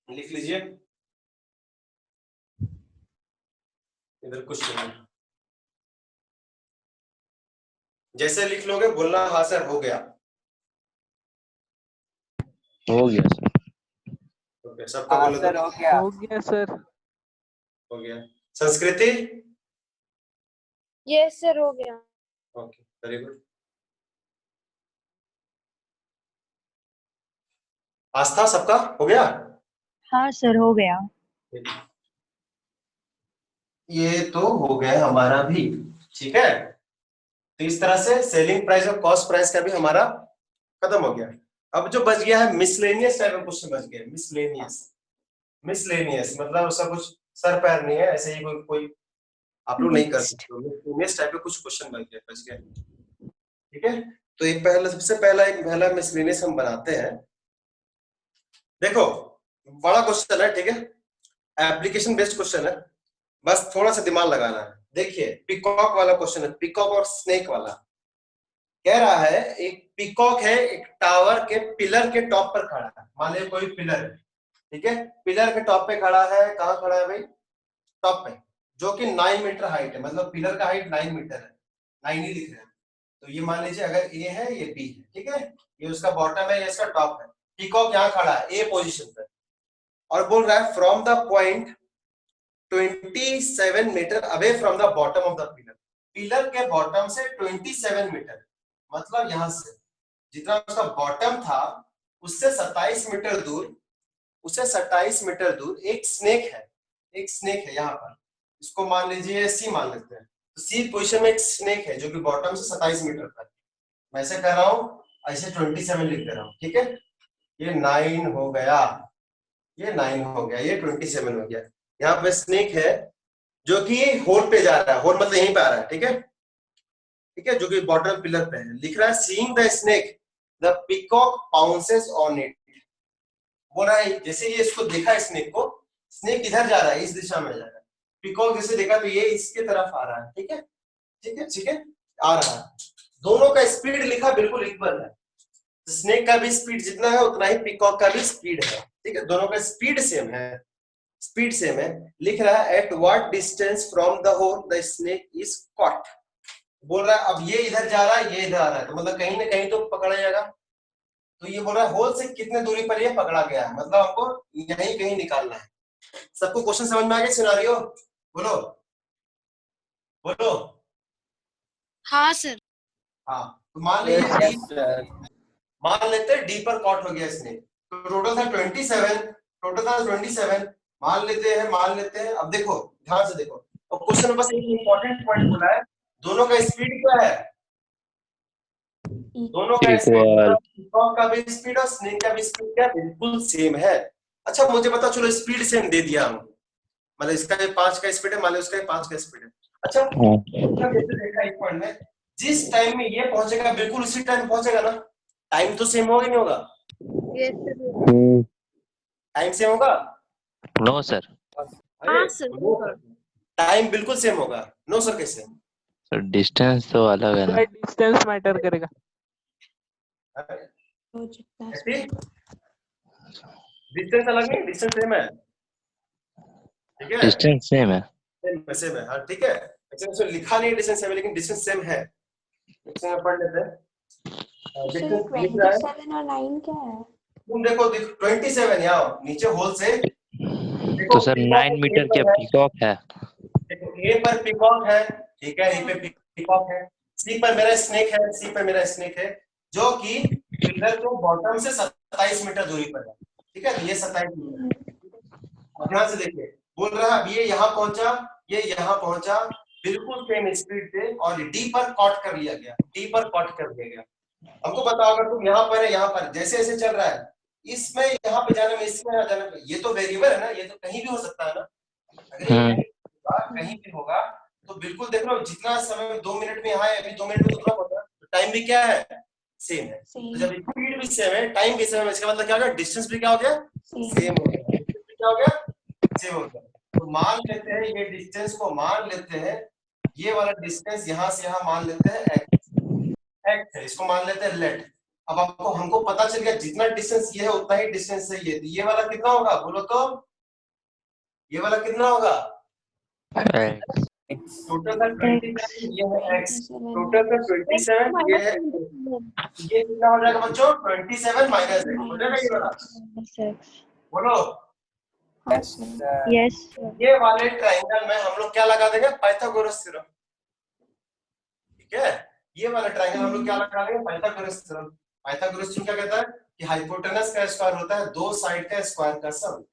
Speaker 1: लिख लीजिए, इधर कुछ नहीं। जैसे लिख लोगे बोलना हाँ सर हो गया।
Speaker 3: हो गया सर।
Speaker 1: ओके, सबका
Speaker 4: हाँ
Speaker 1: बोलो
Speaker 4: सर,
Speaker 1: तो
Speaker 4: हो गया।
Speaker 6: हो गया सर।
Speaker 1: हो गया। संस्कृति?
Speaker 5: यस सर, हो गया।
Speaker 1: Okay, very good. आस्था, सबका हो गया?
Speaker 2: हाँ सर, हो गया।
Speaker 1: ये तो हो गया हमारा भी। ठीक है, तो इस तरह से सेलिंग प्राइस और कॉस्ट प्राइस का भी हमारा खत्म हो गया। अब जो बच गया है मिसलेनियस टाइप का क्वेश्चन बच गया। मिसलेनियस मतलब उसका कुछ सर पैर नहीं है, ऐसे ही कोई आप लोग नहीं कर सकते। मिसलेनियस टाइप का कुछ क्वेश्चन बच गया। ठीक है, तो एक सबसे पहला मिसलेनियस हम बनाते हैं। देखो बड़ा क्वेश्चन है, ठीक है, एप्लीकेशन बेस्ड क्वेश्चन है, बस थोड़ा सा दिमाग लगाना है। देखिए पिकॉक वाला क्वेश्चन है, पिकॉक और स्नेक वाला। कह रहा है एक पिकॉक है, एक टावर के पिलर के टॉप पर खड़ा है। मान लीजिए कोई पिलर है, ठीक है, पिलर के टॉप पे खड़ा है। कहाँ खड़ा है भाई? टॉप पे, जो कि 9 मीटर हाइट है, मतलब पिलर का हाइट 9 मीटर है। 9 ही लिख रहे हैं, तो ये मान लीजिए अगर ए है ये बी है, ठीक है, ये उसका बॉटम है, ये इसका टॉप है। पिकॉक यहाँ खड़ा है ए पोजीशन पे और बोल रहा है from the point 27 metre away from the bottom of the pillar. Pillar के बॉटम से 27 मीटर, मतलब यहां से जितना उसका बॉटम था उससे 27 मीटर दूर, एक स्नेक है यहाँ पर। इसको मान लीजिए सी मान लेते हैं। तो सी पोजीशन में एक स्नेक है जो कि बॉटम से 27 मीटर पर। मैं ऐसे कर रहा हूँ, ऐसे 27 लिख दे रहा हूँ। ठीक है, ये 9 हो गया, ये 9 हो गया, ये 27 हो गया। यहाँ पे स्नेक है जो कि होल पे जा रहा है, होल मतलब यहीं पे आ रहा है। ठीक है, ठीक है, जो कि बॉटम पिलर पे है। लिख रहा है seeing the snake the peacock bounces on it. बोल रहा है जैसे ये इसको देखा स्नेक को, स्नेक इधर जा रहा है, इस दिशा में जा रहा है। पीकॉक जैसे देखा तो ये इसके तरफ आ रहा है, ठीक है ठीक है ठीक है, आ रहा है। दोनों का स्पीड लिखा बिल्कुल इक्वल है, स्नेक का भी स्पीड जितना है उतना ही पीकॉक का भी स्पीड है, ठीक है, दोनों का स्पीड सेम है, स्पीड सेम है। लिख रहा है at what distance from the hole the snake is caught. बोल रहा है अब ये इधर जा रहा है, ये इधर आ रहा है, तो मतलब कहीं ना कहीं तो पकड़ा जाएगा। तो ये बोल रहा है होल से कितने दूरी पर ये पकड़ा गया है, मतलब हमको यहीं कहीं निकालना है। सबको क्वेश्चन समझ में आ गया? सिनारियो बोलो बोलो।
Speaker 5: हाँ सर।
Speaker 1: हाँ तो मान लीजिए
Speaker 4: Yes, sir.
Speaker 1: मान लेते हैं डी पर कॉट हो गया इसने, तो टोटल था 27, टोटल था 27, मान लेते हैं। अब देखो ध्यान से देखो, और क्वेश्चन में बस एक इंपॉर्टेंट पॉइंट बोला है, दोनों का स्पीड क्या है, दोनों का
Speaker 3: Equal.
Speaker 1: पीकॉक का भी स्पीड और स्नेक का भी स्पीड क्या बिल्कुल सेम है। अच्छा मुझे पता, चलो स्पीड सेम दे दिया हम, मतलब इसका 5 का स्पीड है, मान लो इसका 5 का स्पीड है। अच्छा जैसे देखा एक पॉइंट में, जिस टाइम में ये पहुंचेगा बिल्कुल उसी टाइम पहुंचेगा ना, टाइम तो सेम होगा नहीं होगा, टाइम सेम होगा?
Speaker 3: No, sir.
Speaker 5: हाँ सर।
Speaker 1: टाइम बिल्कुल सेम होगा। नो सर कैसे?
Speaker 3: Sir, distance तो अलग है ना।
Speaker 6: डिस्टेंस मैटर करेगा।
Speaker 1: डिस्टेंस अलग नहीं, डिस्टेंस सेम है, ठीक है
Speaker 3: Distance same है।
Speaker 1: सेम है, हाँ ठीक है। अच्छा लिखा नहीं डिस्टेंस सेम है, लेकिन डिस्टेंस सेम है। इसमें पढ़ लेते हैं। डिस्टेंस लिख रहा है
Speaker 5: 27 और 9 क्या है?
Speaker 1: तुम देखो 27 यहाँ नीचे होल से देखो,
Speaker 3: तो सर 9 मीटर क्या पीकॉक है?
Speaker 1: देखो ए पर पीकॉक है, ठीक है, ए पे पीकॉक है, सी पर मेरा स्नेक है, सी पर मेरा स्नेक है, जो कि पिलर के बॉटम से 27 मीटर दूरी पर है, ठीक है, ये 27 मीटर। ध्यान से देखिए, बोल रहा है अब ये यहाँ पहुंचा, ये यहाँ पहुंचा, बिल्कुल सेम स्पीड से, और डी पर कॉट कर लिया गया, डी पर कॉट कर दिया गया। हमको बताओ अगर तुम यहाँ पर है, यहाँ पर जैसे जैसे चल रहा है, इसमें यहाँ पे जाने में, इसमें यहाँ जाने में, ये तो वेरिएबल है ना, ये तो कहीं भी हो सकता है ना, अगर ये कहीं भी होगा तो बिल्कुल देख लो, जितना समय 2 मिनट में यहाँ है, अभी 2 मिनट में उतना होगा, तो टाइम भी क्या है सेम है। तो जब स्पीड भी सेम है, टाइम भी सेम है, इसका मतलब क्या हो गया, डिस्टेंस भी क्या हो गया सेम हो गया, क्या हो गया सेम हो गया। तो मान लेते हैं ये डिस्टेंस को, मान लेते हैं ये वाला डिस्टेंस यहाँ से यहाँ मान लेते हैं एक्स है, इसको मान लेते हैं लेट। अब आपको हमको पता चल गया जितना डिस्टेंस ये है उतना ही डिस्टेंस है ये वाला कितना होगा बोलो तो, ये वाला कितना होगा, टोटल का 27, ये है x, टोटल का 27, ये है, ये कितना हो जाएगा बच्चों 27 माइनस x हो जाएगा ये वाला, बोलो
Speaker 2: यस
Speaker 1: ये वाले ट्रायंगल में हम लोग क्या लगा देंगे, पाइथागोरस थ्योरम, ठीक है, ये वाला ट्रायंगल हम लोग क्या लगा देंगे, पाइथागोरस थ्योरम। पाइथागोरस थ्योरम क्या कहता है कि हाइपोटेनस का स्क्वायर होता है दो साइड का स्क्वायर का सम,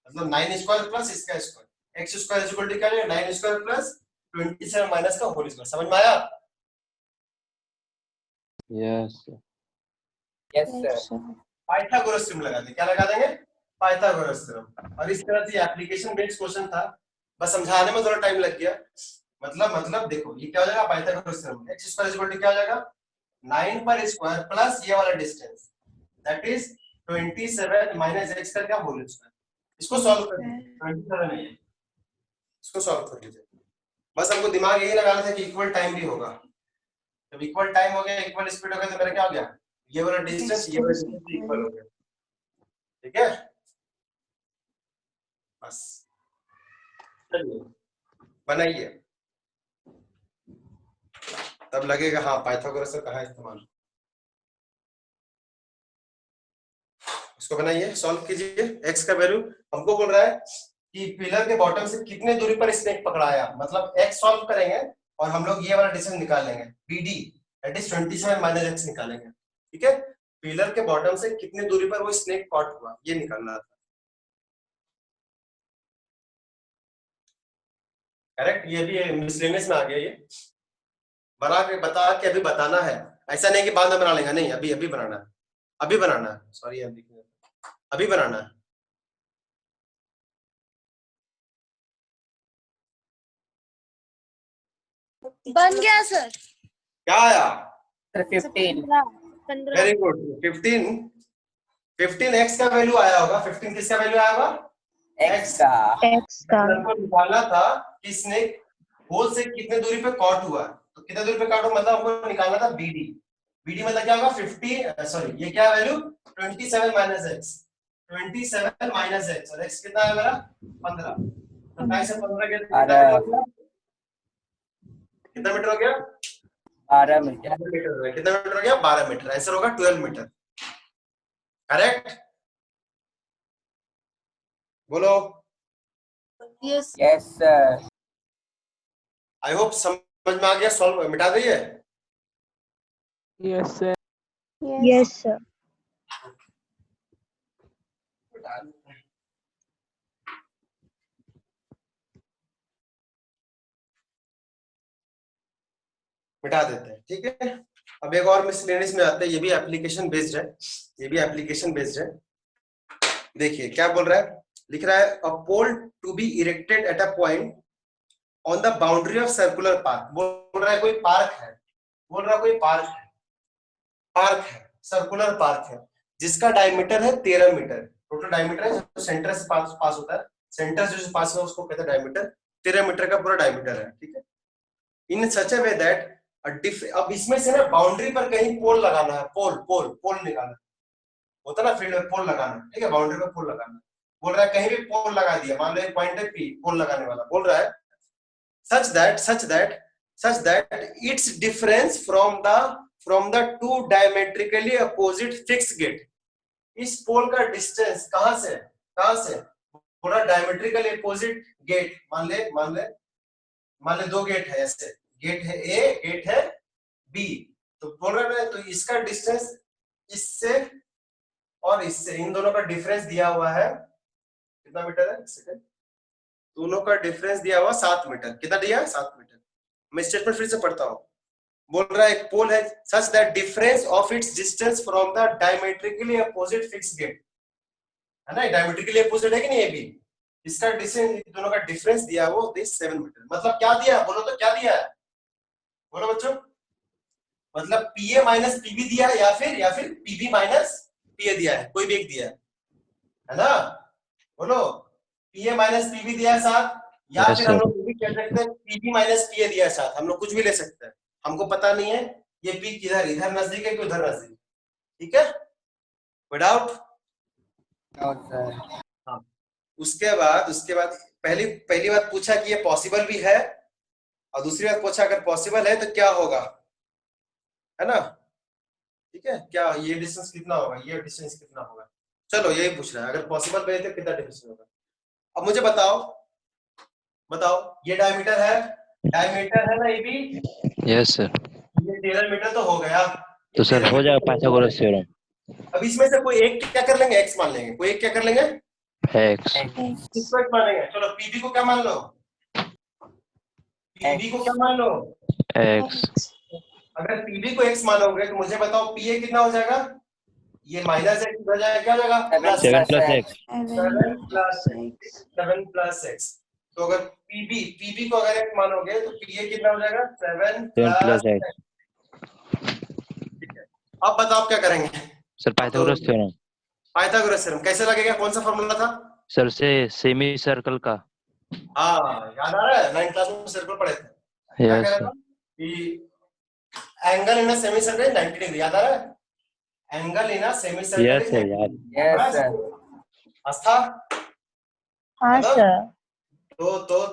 Speaker 1: मतलब 9 स्क्वायर प्लस इसका square, x square is equal to क्या है 9 स्क्वायर प्लस 27 माइनस का होल स्क्वायर। समझ में आया?
Speaker 3: Yes
Speaker 4: Yes, sir.
Speaker 1: Pythagoras theorem लगा देंगे, क्या लगा देंगे, पाइथागोरस थ्योरम। और इस तरह से एप्लीकेशन बेस्ड क्वेश्चन था, बस समझाने में थोड़ा टाइम लग गया। मतलब देखो ये क्या हो जाएगा, Pythagoras theorem, x square is equal to क्या हो जाएगा 9 पर स्क्वायर प्लस ये वाला distance, that is 27 minus x का क्या होल स्क्वायर। इसको सॉल्व कर लीजिए, 27 है ये, इसको सॉल्व कर लीजिए। बस हमको दिमाग यही लगाना था कि इक्वल टाइम भी होगा, जब इक्वल टाइम हो गया, इक्वल स्पीड हो गया, तो मेरा क्या हो गया, ये वाला डिस्टेंस ये वाला डिस्टेंस इक्वल हो गया, ठीक है। बस चलिए बनाइए, तब लगेगा हाँ पाइथागोरस का कहाँ इस्तेमाल। इसको बनाइए, सॉल्व कीजिए। x का वैल्यू हमको बोल रहा है कि पिलर के बॉटम से कितने दूरी पर स्नेक पकड़ाया, मतलब x सॉल्व करेंगे और हम लोग ये वाला डिस्टेंस निकाल लेंगे, BD that is 27 minus x निकालेंगे, ठीक है। पिलर के बॉटम से कितने दूरी पर वो स्नेक कॉट हुआ ये निकालना था, करेक्ट। ये भी मिसलेनियस में आ गया, ये बता के अभी बताना है, ऐसा नहीं कि बाद में बना लेंगे, नहीं अभी अभी बनाना है, अभी बनाना है, सॉरी अभी बनाना है।
Speaker 5: बन गया सर।
Speaker 1: क्या आया?
Speaker 4: Sir, 15.
Speaker 5: 15।
Speaker 1: Very good 15। 15x का वैल्यू आया होगा, 15 किसका वैल्यू आया होगा?
Speaker 4: X का
Speaker 2: x का
Speaker 1: हमको निकालना था कि इसने होल से कितने दूरी पे कॉट हुआ, तो कितने दूरी पे कॉट हुआ मतलब हमको निकालना था BD। BD मतलब क्या होगा? 50 सॉरी ये क्या value? 27 minus x, 27 minus x, और x कितना है मेरा? 15। 27 से 15 के कितना मीटर हो गया? कितना मीटर हो गया?
Speaker 4: 12 मीटर।
Speaker 1: 12 मीटर हो गया। कितना मीटर हो गया? 12 मीटर। आंसर होगा 12 मीटर। करेक्ट? बोलो।
Speaker 5: Yes.
Speaker 4: Yes sir.
Speaker 1: I hope समझ में आ गया। सॉल्व मिटा दीजिए।
Speaker 6: Yes sir.
Speaker 2: yes sir
Speaker 1: मिटा देते हैं, ठीक है। अब एक और मिसलेनियस में आते हैं, ये भी एप्लीकेशन बेस्ड है, ये भी एप्लीकेशन बेस्ड है। देखिए क्या बोल रहा है, लिख रहा है a pole to be erected at a point on the boundary of circular park. बोल रहा है कोई पार्क है, बोल रहा है कोई पार्क है, पार्क है, सर्कुलर पार्क है, जिसका डायमीटर है 13 मीटर। टोटल डायमीटर है जो सेंटर से पास होता है, सेंटर से जो पास है उसको कहते हैं डायमीटर। 13 मीटर का पूरा डायमीटर है, ठीक है। इन सच अ वे दैट अब इसमें से ना बाउंड्री पर कहीं पोल लगाना है, पोल पोल पोल निकालना होता है ना फील्ड में, पोल लगाना, ठीक है, बाउंड्री पर पोल लगाना। बोल रहा है कहीं भी पोल लगा दिया, मान लो एक पॉइंट है P, पोल लगाने वाला। बोल रहा है such that its difference from the two diametrically opposite fixed gate। इस पोल का डिस्टेंस कहां से पूरा डायमेट्रिकली अपोजिट गेट, मान ले दो गेट है, ऐसे गेट है A, गेट है B, तो बोल रहे हैं तो इसका डिस्टेंस इससे और इससे, इन दोनों का डिफरेंस दिया हुआ है, कितना मीटर है? सेकंड, दोनों का डिफरेंस दिया हुआ 7 मीटर। कितना दिया है? 7 मीटर। मैं स्टेटमेंट फिर से पढ़ता हूँ। बोल रहा है एक पोल है such that difference of its distance from the diametrically opposite fixed gate, है ना, डायमेट्रिकली अपोजिट है कि नहीं ये भी, इसका डिस्टेंस, दोनों का डिफरेंस दिया वो 7 मीटर। मतलब क्या दिया है? बोलो तो क्या दिया है? बोलो बच्चों। मतलब PA माइनस PB दिया है या फिर PB माइनस PA दिया है, कोई भी एक दिया है ना। बोलो PA माइनस PB दिया है 7, या
Speaker 3: Yes,
Speaker 1: फिर
Speaker 3: sir.
Speaker 1: हम लोग भी कह सकते हैं PB माइनस PA दिया है 7। हम लोग कुछ भी ले सकते हैं, हमको पता नहीं है ये P किधर, इधर नजदीक है कि उधर नजदीक, ठीक है, विदाउट।
Speaker 4: No sir.
Speaker 1: हाँ, उसके बाद पहली बात पूछा कि ये पॉसिबल भी है, और दूसरी बात पूछा अगर पॉसिबल है तो क्या होगा, है ना, ठीक है, क्या ये डिस्टेंस कितना होगा, ये डिस्टेंस कितना होगा। चलो यही पूछ रहा है, अगर पॉसिबल है तो कितना डिस्टेंस होगा। अब मुझे बताओ ये डायमीटर है ना ये भी,
Speaker 3: Yes, sir.
Speaker 1: ये 13 मीटर तो हो गया,
Speaker 3: तो
Speaker 1: ये
Speaker 3: सर
Speaker 1: 13
Speaker 3: हो
Speaker 1: मीटर
Speaker 3: जाएगा
Speaker 1: तो हो गया।
Speaker 3: Pythagoras theorem.
Speaker 1: अब इसमें से कोई एक क्या कर लेंगे? एक्स मान लेंगे, कोई एक क्या कर लेंगे?
Speaker 3: X.
Speaker 1: किसको एक्स मानेंगे? चलो पीबी को क्या मान लो, पीबी को क्या मान लो?
Speaker 3: X.
Speaker 1: अगर पीबी को एक्स मानोगे तो मुझे बताओ पीए कितना हो जाएगा? ये माइनस एक्स हो जाएगा, क्या हो जाएगा?
Speaker 3: 7 plus X.
Speaker 1: 7 plus x. तो अगर पीबी को अगर एक्स मानोगे तो पीए कितना हो जाएगा? 7
Speaker 3: 7
Speaker 1: प्लस
Speaker 3: plus X.
Speaker 1: ठीक है। अब बताओ क्या करेंगे?
Speaker 3: सर
Speaker 1: अब तो
Speaker 3: पाइथागोरस थ्योरम।
Speaker 1: पाइथागोरस थ्योरम कैसे लगेगा? कौन सा फॉर्मूला था?
Speaker 3: सर से सेमी सर्कल का।
Speaker 1: हाँ याद आ रहा है, 9th क्लास में सर्कल पढ़े थे, क्या कह
Speaker 3: Yes,
Speaker 1: रहा
Speaker 3: sir.
Speaker 1: था कि angle in a semi circle 90 degree, याद आ रहा है? Angle in a semi circle
Speaker 3: Yes,
Speaker 1: is
Speaker 3: sir.
Speaker 1: 90
Speaker 3: याद।
Speaker 1: डिग्री।
Speaker 4: Yes sir.
Speaker 1: आस्था,
Speaker 2: हाँ
Speaker 1: मतलब
Speaker 2: सर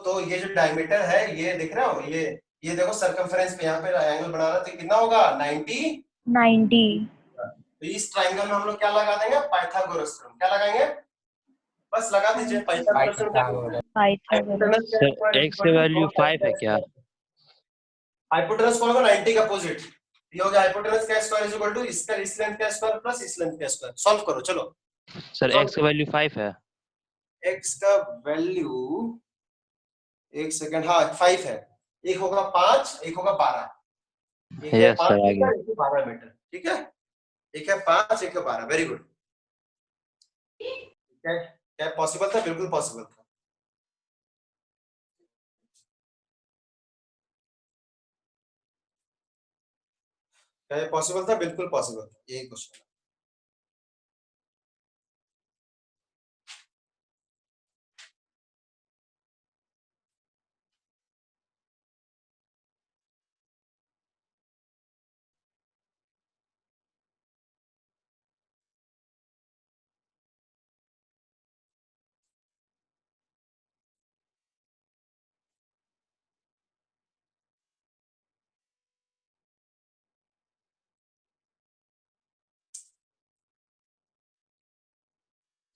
Speaker 1: तो ये जो डायमीटर है ये दिख रहा हो, ये देखो सरकमफेरेंस पे यहाँ पे एंगल बना रहा, तो कितना होगा? 90।
Speaker 2: 90
Speaker 1: तो इस ट्रायंगल में हम लोग क्या लगा देंगे? Pythagoras theorem. क्या लगाएंगे? बस लगा दीजिए पाइथागोरस थ्योरम। क्या बोलते हैं?
Speaker 2: पाइथागोरस
Speaker 3: सर X की वैल्यू 5 है क्या?
Speaker 1: हाइपोटेनस कौन होगा? 90 का अपोजिट, ये हो गया हाइपोटेनस का स्क्वायर इज इक्वल टू इसका इस लेंथ का स्क्वायर प्लस इस लेंथ का स्क्वायर। सॉल्व करो चलो।
Speaker 3: सर X की वैल्यू 5 है।
Speaker 1: x का वैल्यू, एक सेकंड, हाँ 5 है, एक होगा 5, एक होगा 12, एक है
Speaker 3: Yes,
Speaker 1: 5
Speaker 3: sir.
Speaker 1: मीटर,
Speaker 3: आगे।
Speaker 1: एक है 12 मीटर, ठीक है, एक है 5, एक है 12। Very good. क्या पॉसिबल था? बिल्कुल पॉसिबल था। क्या पॉसिबल था? बिल्कुल पॉसिबल था, यही क्वेश्चन।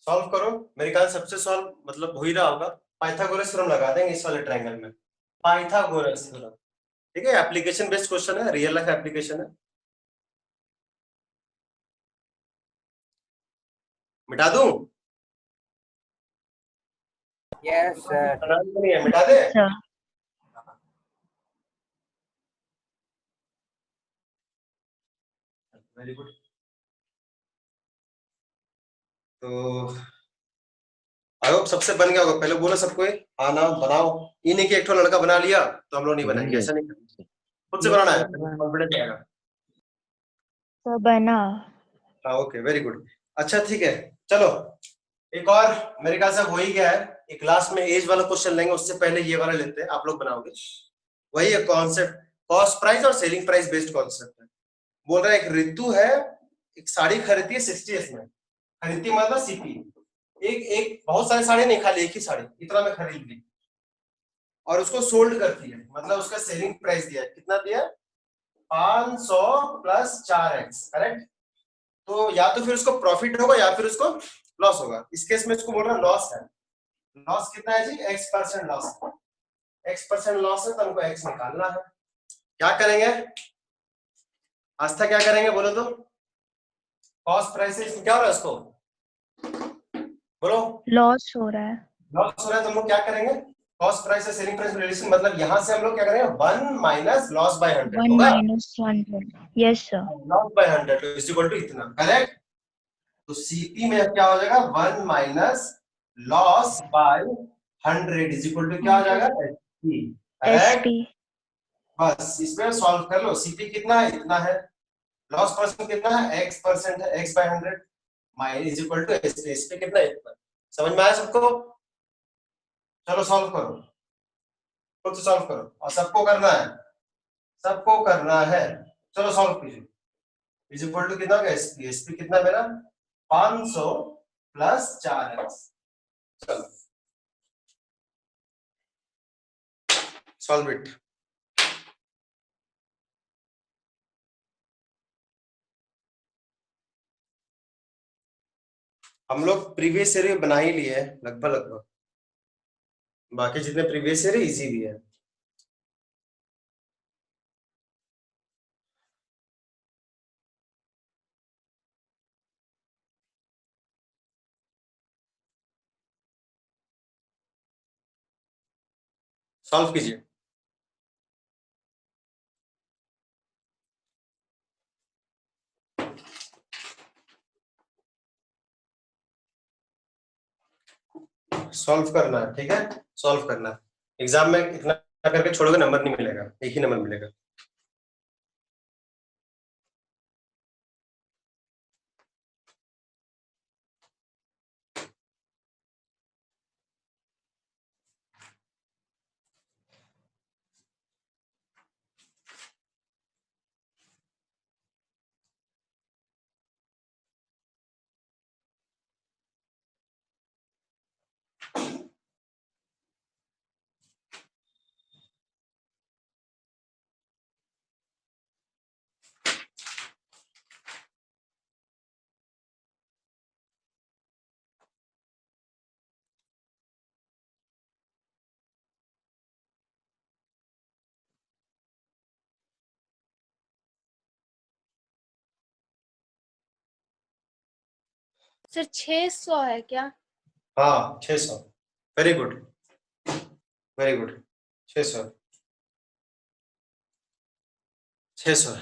Speaker 1: सॉल्व करो। मेरे ख्याल से सबसे सॉल्व मतलब हो ही रहा होगा। पाइथागोरस थ्योरम लगा देंगे इस वाले ट्रायंगल में, पाइथागोरस थ्योरम। ठीक है, एप्लीकेशन बेस्ड क्वेश्चन है, रियल लाइफ एप्लीकेशन है। मिटा दूं?
Speaker 4: Yes, sir.
Speaker 1: नहीं है, मिटा दे?
Speaker 2: sir.
Speaker 1: Very good. तो आई होप सबसे बन गया होगा। पहले बोलो सबको, हाँ ना बनाओ। ये नहीं कि एक तो लड़का बना लिया तो हम लोग नहीं बनाएंगे, ऐसा नहीं करना। खुद से
Speaker 6: Yes,
Speaker 1: बनाना है,
Speaker 6: sir.
Speaker 1: कॉन्फिडेंस आएगा।
Speaker 2: So बना।
Speaker 1: हाँ ओके, वेरी गुड। अच्छा ठीक है, चलो एक और मेरे ख्याल से हो ही गया है। एक लास्ट में एज वाला क्वेश्चन लेंगे, उससे पहले ये वाला लेते हैं, आप लोग बनाओगे। वही है कॉन्सेप्ट, कॉस्ट प्राइस और सेलिंग प्राइस बेस्ड कॉन्सेप्ट है। बोल रहा है एक ऋतु है, एक साड़ी खरीदती है 60s में, खरीदती मतलब सीपी। एक एक बहुत सारी साड़ी नहीं, खाली एक ही साड़ी, इतना में खरीद ली और उसको सोल्ड करती है, मतलब उसका सेलिंग प्राइस दिया है, कितना दिया? 500 प्लस 4x, करेक्ट? तो या तो फिर उसको प्रॉफिट होगा या फिर उसको लॉस होगा। इस केस में इसको बोल रहा लॉस है। लॉस कितना है जी? x% loss. x% लॉस है तो हमको x निकालना है। क्या करेंगे आस्था, क्या करेंगे बोलो तो? कॉस्ट प्राइस क्या हो रहा है उसको बोलो?
Speaker 2: लॉस हो रहा है।
Speaker 1: लॉस हो रहा है तो हम लोग क्या करेंगे? कॉस्ट प्राइस से सेलिंग प्राइस रिलेशन, मतलब यहां से हम लोग क्या करेंगे? 1 माइनस लॉस बाय 100
Speaker 2: 1
Speaker 1: होगा।
Speaker 2: minus 100. Yes sir.
Speaker 1: Loss by 100 is equal to इतना, करेक्ट? तो सीपी में क्या हो जाएगा? 1 minus loss by 100 is equal to क्या हो जाएगा? SP, correct?
Speaker 2: SP.
Speaker 1: बस इसमें सॉल्व कर लो। सीपी कितना है? इतना है। लॉस परसेंट कितना है? x% है, x by 100 minus is equal to SP. SP कितना है? इतना। समझ में आया सबको? चलो सॉल्व करो, खुद से सॉल्व करो, और सबको करना है, सबको करना है। चलो सॉल्व कीजिए। इज इक्वल टू कितना होगा? एसपी। एसपी कितना मेरा? 500 प्लस 4x। चलो सॉल्व इट। हम लोग प्रीवियस ईयर बना ही लिए हैं लगभग लगभग, बाकी जितने प्रीवियस ईयर इजी भी है। सॉल्व कीजिए। सॉल्व करना है, ठीक है? सॉल्व करना है। एग्जाम में इतना करके छोड़ोगे नंबर नहीं मिलेगा, एक ही नंबर मिलेगा।
Speaker 5: सर 600 है क्या?
Speaker 1: हाँ 600। Very good, very good. 600, 600।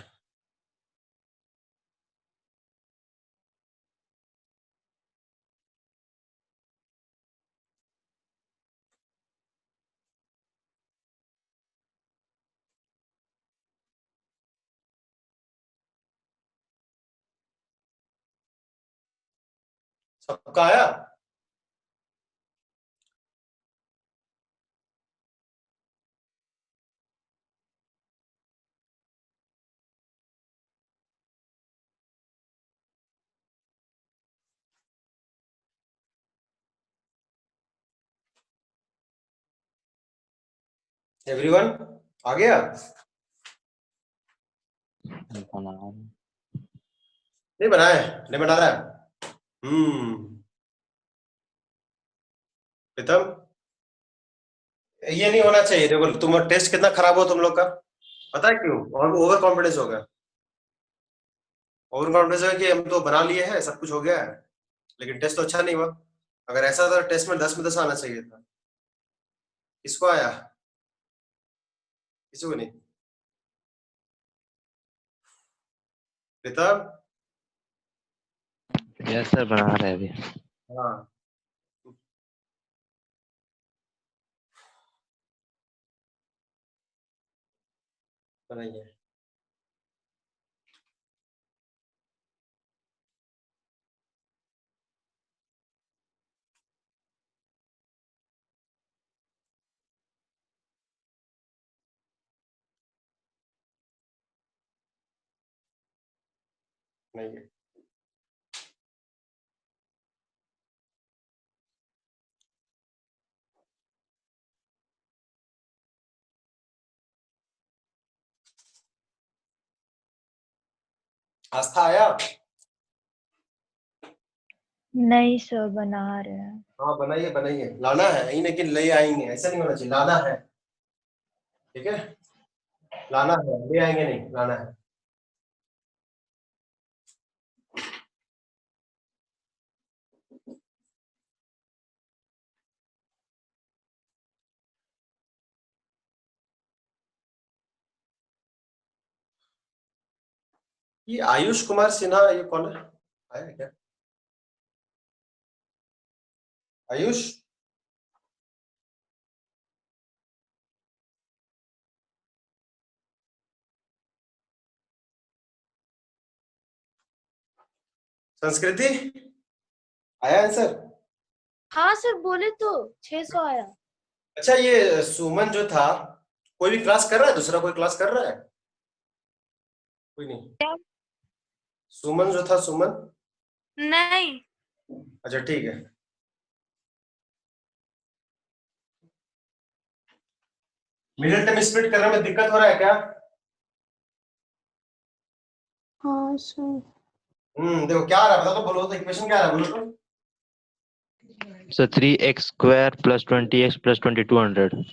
Speaker 1: सबका आया? एवरीवन आ गया? नहीं बनाए? नहीं बना रहा है? प्रीतम, ये नहीं होना चाहिए। देखो तुम टेस्ट कितना खराब हो तुम लोग का, पता है क्यों? और ओवर कॉन्फिडेंस हो गया। ओवर कॉन्फिडेंस है कि हम तो बना लिए हैं, सब कुछ हो गया है, लेकिन टेस्ट तो अच्छा नहीं हुआ। अगर ऐसा था टेस्ट में 10 में 10 आना चाहिए था। किसको आया? किसी को नहीं। प्रीतम,
Speaker 3: यस सर, बना रहे हैं अभी।
Speaker 1: हाँ बनाइए। बनाइए। आस्था आया?
Speaker 2: नहीं सर, बना रहे हैं।
Speaker 1: हाँ बनाइए बनाइए, लाना है यही, लेकिन ले आएंगे, ऐसा नहीं होना चाहिए, लाना है। ठीक है, लाना है, ले आएंगे नहीं, लाना है। ये आयुष कुमार सिन्हा, ये कौन है? आया क्या आयुष? संस्कृति आया आंसर?
Speaker 5: हाँ सर, बोले तो 600 आया।
Speaker 1: अच्छा, ये सुमन जो था, कोई भी क्लास कर रहा है? दूसरा कोई क्लास कर रहा है? कोई नहीं। सुमन जो था, सुमन।
Speaker 5: नहीं।
Speaker 1: अच्छा ठीक है। मिडिल टर्म स्प्लिट करने में दिक्कत हो रहा है क्या?
Speaker 5: हाँ सर।
Speaker 1: देखो क्या आ रहा है, बता तो, बोलो तो, इक्वेशन क्या आ रहा है, बोलो तो।
Speaker 3: Sir 3x square plus 20x plus 2200।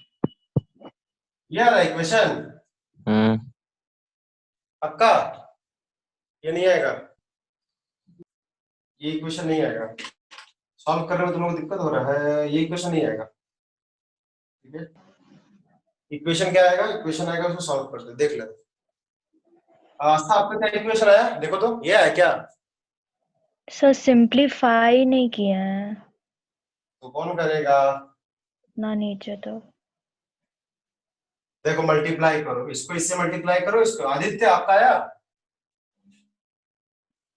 Speaker 1: ये आ रहा है इक्वेशन? पक्का? ये नहीं आएगा, ये इक्वेशन नहीं आएगा। सॉल्व करने में तुम लोग को दिक्कत हो रहा है, ये इक्वेशन नहीं आएगा। ठीक है, इक्वेशन क्या आएगा? इक्वेशन आएगा, उसको सॉल्व करते हैं, देख ले। आस्था, आपका क्या इक्वेशन आया, देखो तो, ये है क्या?
Speaker 2: सर सिंप्लीफाई नहीं किए हैं
Speaker 1: तो कौन करेगा?
Speaker 2: ना नीचे तो।
Speaker 1: देखो मल्टीप्लाई करो, इसको इससे मल्टीप्लाई करो, इसको। आदित्य आपका आया?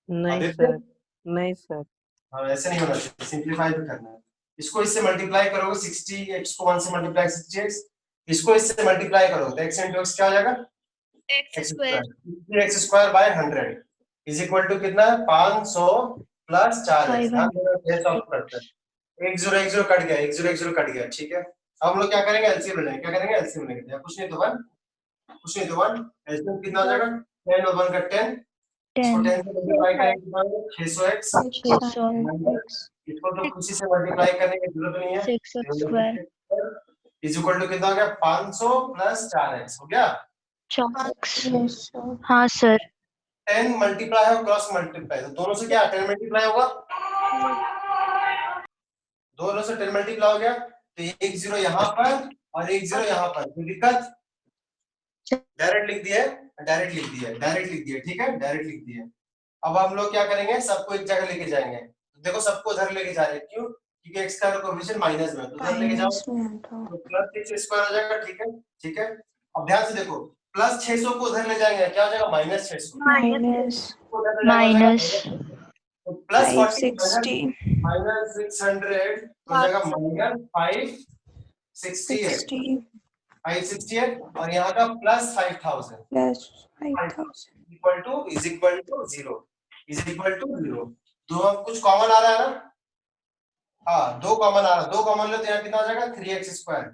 Speaker 6: नहीं
Speaker 1: आदित्य,
Speaker 6: सर, नहीं सर।
Speaker 1: हाँ ऐसे नहीं होना चाहिए, सिंप्लीफाई भी करना है। इसको इससे मल्टीप्लाई करोगे 60x को 1 से मल्टीप्लाई 60x, इसको इससे मल्टीप्लाई करोगे तो x into x क्या हो जाएगा?
Speaker 5: X square.
Speaker 1: x square by 100 is equal to कितना है? 500 प्लस 4x।
Speaker 2: 500।
Speaker 1: ये सॉल्व करते हैं। 1010 कट गया, 1010 कट गया, ठीक है। अब हम लोग क्या करेंगे? एलसीएम लेंगे। क्या करेंगे? एलसीएम लेंगे। कुछ नहीं तो 1, कुछ नहीं तो 1। एलसीएम कितना हो जाएगा? 10 और 1 का 10, इसको 10 से मल्टीप्लाई करेंगे 600x,
Speaker 2: 600x
Speaker 1: इसको तो किसी से मल्टीप्लाई करने की जरूरत नहीं है।
Speaker 2: 6x square
Speaker 1: is equal to कितना हो गया? 500 प्लस 4x हो गया।
Speaker 2: 4x। हाँ सर।
Speaker 1: 10 मल्टीप्लाई है, क्रॉस मल्टीप्लाई, तो दोनों से क्या 10 मल्टीप्लाई होगा? दोनों से 10 मल्टीप्लाई हो गया, तो एक 0 यहाँ पर और एक 0 यहाँ पर, कोई दिक्कत? डायरेक्ट लिख दिया, डायरेक्ट लिख दिया, डायरेक्ट लिख दिया, ठीक है, डायरेक्ट लिख दिया। अब हम लोग क्या करेंगे? सबको एक जगह लेके जाएंगे। देखो सबको उधर लेके जा रहे हैं, क्यों? क्योंकि x का कोएफिशिएंट माइनस में है, तो उधर लेके जाओ तो प्लस 6 स्क्वायर हो जाएगा। ठीक है, ठीक है। अब ध्यान से देखो, प्लस 600 को उधर ले जाएंगे, क्या हो जाएगा? माइनस 600।
Speaker 2: माइनस
Speaker 1: तो प्लस 560 माइनस 600 हो जाएगा माइनस 568 और यहाँ का प्लस 5000 इक्वल टू 0। दो कुछ कॉमन आ रहा है ना? हाँ, 2 कॉमन आ रहा है, 2 कॉमन ले तो यहाँ कितना हो जाएगा? 3x square.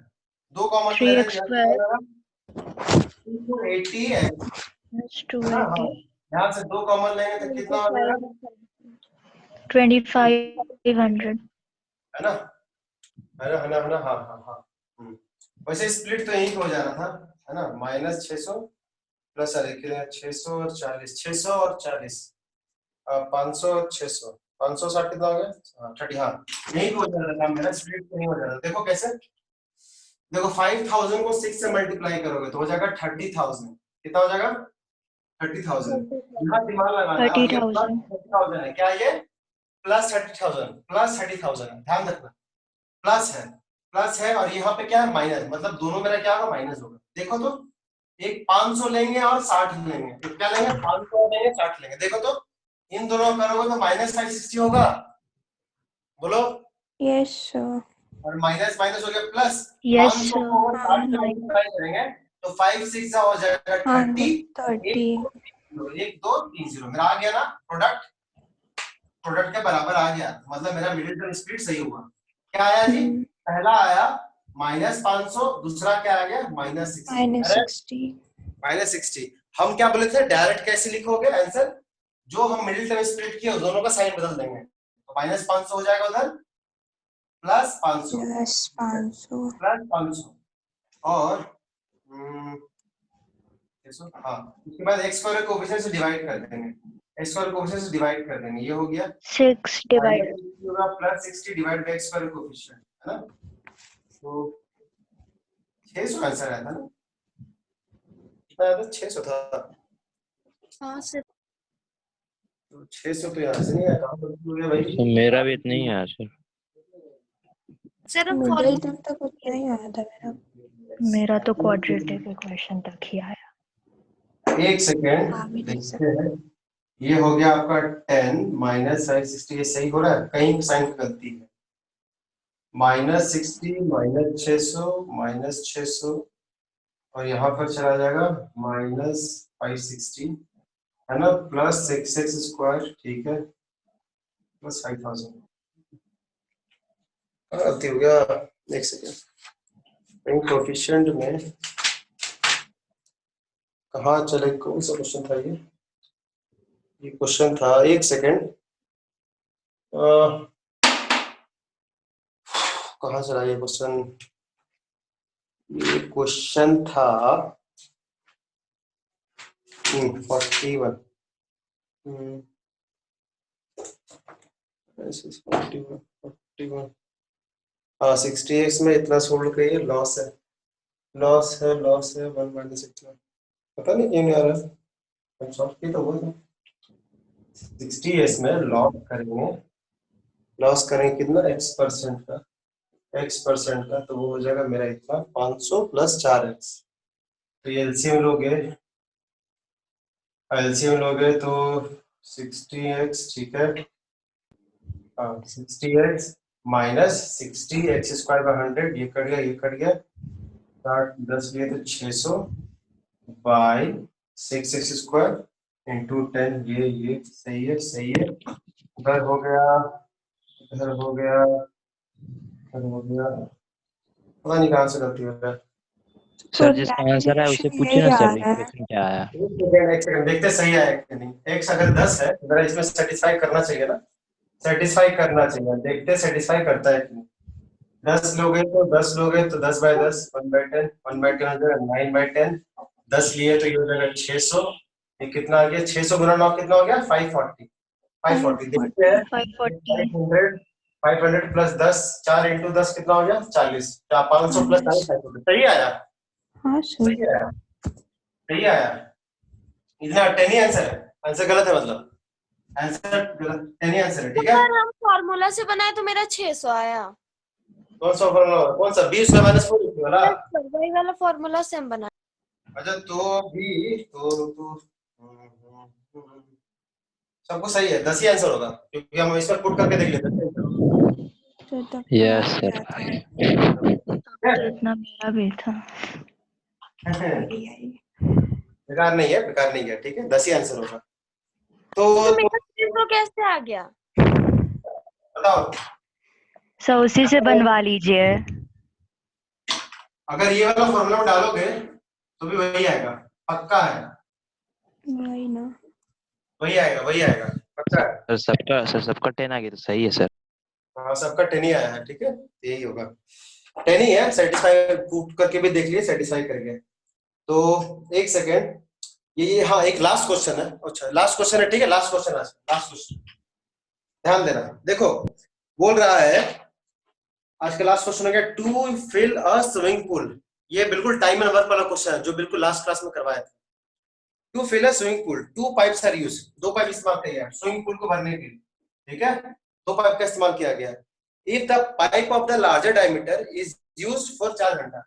Speaker 1: 2 कॉमन ले
Speaker 2: 3x स्क्वायर
Speaker 1: 280x,
Speaker 2: 280
Speaker 1: यहाँ से 2 कॉमन लेंगे तो कितना हो जाएगा?
Speaker 2: 2500
Speaker 1: है ना? है ना, हाँ हाँ हाँ। वैसे स्प्लिट तो यही हो जा रहा था, है ना, -600 प्लस, अरे 600 और 40, 600 और 40, 500 और 600, 560 कितना हो गया, 30, हाँ यही हो जा रहा था मेरा, स्प्लिट तो नहीं हो जा रहा। देखो कैसे, देखो 5000 को 6 से मल्टीप्लाई करोगे तो हो जाएगा 30,000, कितना हो जाएगा 30,000। यहाँ दिमाग लगाना है, और ये प्लस
Speaker 2: 30,000
Speaker 1: 30,000 है, क्या ये प्लस 30,000, प्लस 30,000, ध्यान रखना प्लस है और यहाँ पे क्या है माइनस, मतलब दोनों मेरा क्या होगा माइनस होगा। देखो तो एक 500 लेंगे और 60 लेंगे, तो क्या लेंगे 500 लेंगे 60 लेंगे, देखो तो इन दोनों करोगे तो -560 होगा, बोलो।
Speaker 5: Yes, sir.
Speaker 1: और माइनस माइनस हो गया प्लस,
Speaker 2: Yes,
Speaker 1: 500
Speaker 2: sir.
Speaker 1: को 60 से मल्टीप्लाई करेंगे तो 5 6 हो जाएगा 30,
Speaker 5: 30.
Speaker 1: 1 2 3 0, मेरा आ गया ना प्रोडक्ट के बराबर आ गया, मतलब मेरा मिडिल टर्म स्प्लिट सही हुआ। क्या आया जी, पहला आया -500, दूसरा क्या आ गया -60। -60 हम क्या बोले थे, डायरेक्ट कैसे लिखोगे आंसर, जो हम मिडिल टर्म स्प्लिट किए दोनों का साइन बदल देंगे, तो -500 हो जाएगा उधर, +500
Speaker 5: +500.
Speaker 1: +500 और हाँ, उसके बाद x स्क्वायर को कोएफिशिएंट से डिवाइड कर देंगे, x स्क्वायर को कोएफिशिएंट से डिवाइड कर देंगे, ये हो गया
Speaker 2: 6 divided.
Speaker 1: +60 divide by x square coefficient, है ना, तो 600 आंसर आया था ना, कितना आया था 600 था,
Speaker 5: हाँ सर।
Speaker 1: तो 600 तो यहाँ से नहीं आया, कहाँ पर हो गया भाई,
Speaker 3: तो मेरा भी इतना ही है सर।
Speaker 5: सर हम
Speaker 6: मिडिल टर्म तक उतना ही आया था मेरा।
Speaker 2: मेरा तो क्वाड्रेटिक इक्वेशन तक ही आया।
Speaker 1: एक सेकेंड देखते हैं, ये हो गया आपका 10 -560, ये सही हो रहा है, कहीं साइन की गलती है, -60 -600 और यहाँ पर चला जाएगा -560, है ना, +6x स्क्वायर, ठीक है, +5000, गलती हो गया, एक सेकेंड, कोएफिशिएंट में कहाँ चले, कौन सा क्वेश्चन था ये क्वेश्चन था, एक सेकेंड, कहाँ चला ये क्वेश्चन, ये क्वेश्चन था 41, 41, हाँ 60x में इतना सोल्ड करिए, लॉस है 1 माइनस इतना, पता नहीं क्यों नहीं आ रहा है, हम सॉल्व की तो बोल 60x में लॉस करेंगे कितना x% का, तो वो हो जाएगा मेरा इतना 500 + 4x, तो ये एलसीएम लोगे तो 60x, ठीक है, हाँ 60x -60x स्क्वायर बाय 100, ये कट गया 60 10 लिए तो 600 बाय 6x स्क्वायर इंटू 10, ये सही है, इधर हो गया, पता नहीं कहाँ से गलती हो रहा है।
Speaker 3: सर जिसका आंसर है उसे पूछिए ना सर इक्वेशन क्या आया।
Speaker 1: एक सेकंड देखते सही आया कि नहीं, x अगर 10 है तो इसमें सेटिस्फाई करना चाहिए ना, देखते सेटिस्फाई करता है कि नहीं। 10 लोगे तो 10/10, 1/10, 1/10 हो जाएगा 9/10, 10 लिए तो ये हो जाएगा 600, ये कितना आ गया 600 गुना 9 कितना हो गया 540 देखते हैं
Speaker 2: 540
Speaker 1: 500 प्लस 10, 4 × 10 कितना हो गया 40, 500 प्लस 540, सही आया,
Speaker 5: हाँ सर।
Speaker 1: सही आया, इतना 10 ही आंसर है, आंसर गलत है, मतलब आंसर गलत, 10 ही आंसर है, ठीक है।
Speaker 5: सर हम फॉर्मूला से बनाए तो मेरा 600 आया।
Speaker 1: कौन सा -4 वाला,
Speaker 5: वही वाला फॉर्मूला से हम बनाए।
Speaker 1: अच्छा तो भी तो सबको सही है, 10 ही आंसर होगा, क्योंकि हम इस पर पुट करके देख लेते हैं।
Speaker 3: Yes sir.
Speaker 2: तो इतना मेरा भी था।
Speaker 1: बेकार नहीं है, ठीक है, 10 ही आंसर होगा। तो
Speaker 5: मेरा 600 कैसे आ गया?
Speaker 1: बताओ,
Speaker 2: सो उसी से बनवा लीजिए।
Speaker 1: अगर ये वाला फॉर्मूला में डालोगे तो भी वही आएगा, पक्का है, वही आएगा, पक्का है।
Speaker 3: सर सबका 10 आ गया तो सही है सर।
Speaker 1: हाँ सबका 10 ही आया है, ठीक है, यही होगा 10 ही है। सेटिस्फाई पुट करके भी देख लिए, सेटिस्फाई करके। तो एक सेकेंड, ये हाँ एक लास्ट क्वेश्चन है। अच्छा लास्ट क्वेश्चन है, ठीक है, लास्ट क्वेश्चन, लास्ट क्वेश्चन ध्यान देना। देखो बोल रहा है आज का लास्ट क्वेश्चन हो गया, to fill a swimming pool. ये बिल्कुल टाइम एंड वर्क वाला क्वेश्चन है जो बिल्कुल लास्ट क्लास में करवाया था। To fill a swimming pool, two pipes are use, दो पाइप इस्तेमाल किया गया स्विमिंग पूल को भरने के लिए, ठीक है, दो पाइप का इस्तेमाल किया गया। If the pipe of the larger diameter is used for 4 घंटा,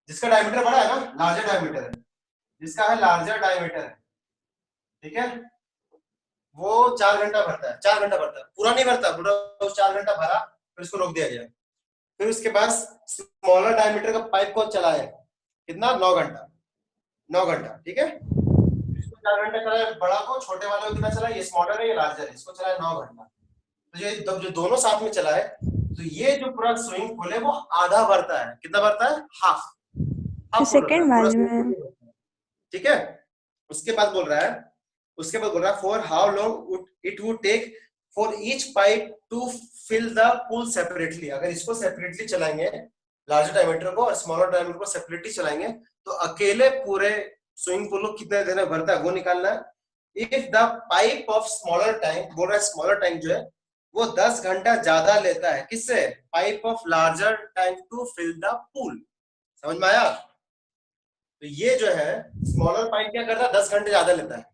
Speaker 1: जिसका डायमीटर बड़ा है ना, लार्जर डायमीटर है, जिसका है लार्जर डायमीटर है, ठीक है, वो 4 घंटा भरता है, 4 घंटा भरता है, पूरा नहीं भरता, पूरा 4 घंटा भरा फिर उसको रोक दिया गया। फिर उसके बाद स्मॉलर डायमीटर का पाइप को चलाया, कितना, 9 घंटा, 9 घंटा, ठीक है, इसको 4 घंटा चलाया, बड़ा को, छोटे वाले को कितना चला, ये स्मॉलर है ये लार्जर है, इसको चलाया 9 घंटा। तो ये जो दोनों साथ में चला है, तो ये जो पूरा स्विमिंग पूल है वो आधा भरता है, कितना भरता है, हाफ
Speaker 6: सेकंड वाले में,
Speaker 1: ठीक है। उसके बाद बोल रहा है for how long it would take for each pipe to fill the pool separately. अगर इसको सेपरेटली चलाएंगे, लार्जर डायमीटर को और स्मॉलर डायमीटर को सेपरेटली चलाएंगे, तो अकेले पूरे स्विमिंग पूल को कितने देर में भरता है वो निकालना है। If the pipe of smaller tank, बोल रहा है स्मॉलर टैंक जो है वो 10 घंटा ज्यादा लेता है, किससे, pipe of larger tank to fill the pool. समझ में आया? तो ये जो है स्मॉलर पाइप क्या करता है, 10 घंटे ज्यादा लेता है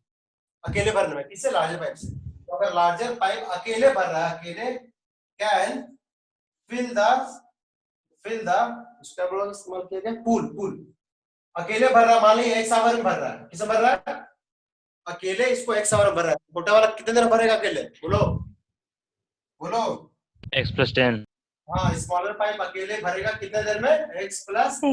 Speaker 1: अकेले भरने में, किससे, लार्जर पाइप से। तो अगर लार्जर पाइप अकेले भर रहा है, अकेले कैन फिल द उसका बोला इस्तेमाल किया गया, पूल अकेले भर रहा, मान लीजिए 1 आवर में भर रहा है, किसे भर रहा है, अकेले इसको 1 आवर में भर रहा है। छोटा वाला कितने देर भरेगा अकेले, बोलो
Speaker 3: x+10।
Speaker 1: हाँ स्मॉलर पाइप अकेले भरेगा कितने देर में, x+10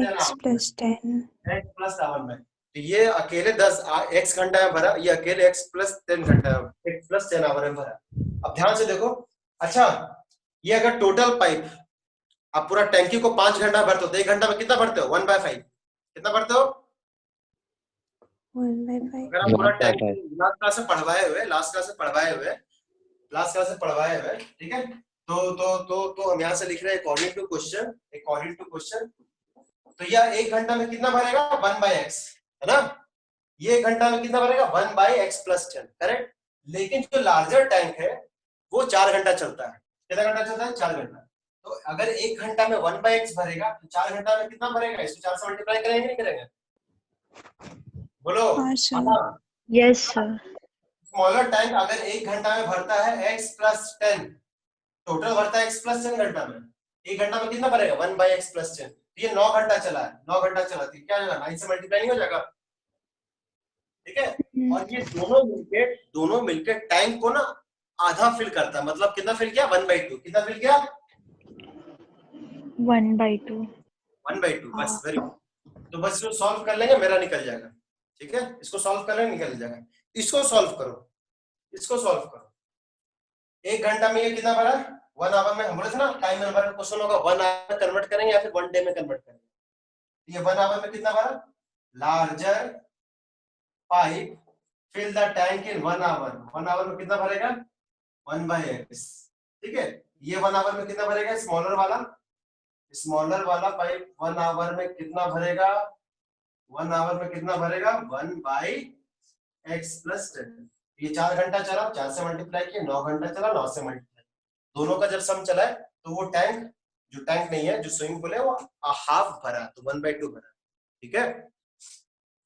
Speaker 1: आवर में। तो ये अकेले 10 घंटा में भरा, ये अकेले x+10 घंटा, x+10 आवर में भरा। अब ध्यान से देखो, अच्छा ये अगर टोटल पाइप आप पूरा टैंकी को 5 घंटा भरते हो तो 1 घंटा में कितना भरते हो, 1/5, कितना भरते हो,
Speaker 6: 1/5।
Speaker 1: अगर आप पूरा टैंकी लास्ट क्लास से पढ़वाए हुए, ठीक है, तो हम यहाँ से लिख रहे हैं अकॉर्डिंग टू क्वेश्चन, तो यह 1 घंटा में कितना भरेगा, 1/x, है ना, ये 1 घंटा में कितना भरेगा, 1/x+10, करेक्ट। लेकिन जो लार्जर टैंक है वो 4 घंटा चलता है, कितना घंटा चलता है, 4 घंटा। तो अगर 1 घंटा में 1/x भरेगा तो 4 घंटा में कितना भरेगा, इसको 4 से मल्टीप्लाई करेंगे नहीं करेंगे, बोलो।
Speaker 2: Yes sir.
Speaker 1: स्मॉलर टैंक अगर 1 घंटा में भरता है x+10, टोटल भरता है x+10 घंटा में, 1 घंटा में कितना भरेगा, 1/x+10। ये 9 घंटा चला है, 9 घंटा चला, तो क्या होगा, 9 से मल्टीप्लाई नहीं हो जाएगा, ठीक है। और ये दोनों मिलके टैंक को ना आधा फिल करता है, मतलब कितना फिल किया, 1/2, कितना फिल किया,
Speaker 2: 1/2।
Speaker 1: बस वेरी गुड। तो बस इसको सॉल्व कर लेंगे, मेरा निकल जाएगा, ठीक है, इसको सॉल्व कर लेंगे निकल जाएगा। इसको सॉल्व करो, 1 घंटा में ये कितना भरा, 1 आवर में, हम बोले थे ना टाइम नंबर का क्वेश्चन होगा, 1 आवर में कन्वर्ट करेंगे या फिर 1 डे में कन्वर्ट करेंगे। ये 1 आवर में कितना भरा, larger pipe fill the tank in 1 hour, 1 hour में कितना भरेगा, 1/x, ठीक है। ये 1 आवर में कितना भरेगा, स्मॉलर वाला पाइप 1 आवर में कितना भरेगा, 1/x+10। ये 4 घंटा चला, 4 से मल्टीप्लाई किया, 9 घंटा चला, 9 से मल्टीप्लाई, दोनों का जब सम चला है तो वो टैंक, जो टैंक नहीं है, जो स्विमिंग पूल है, वो हाफ भरा, तो 1/2 भरा, ठीक है।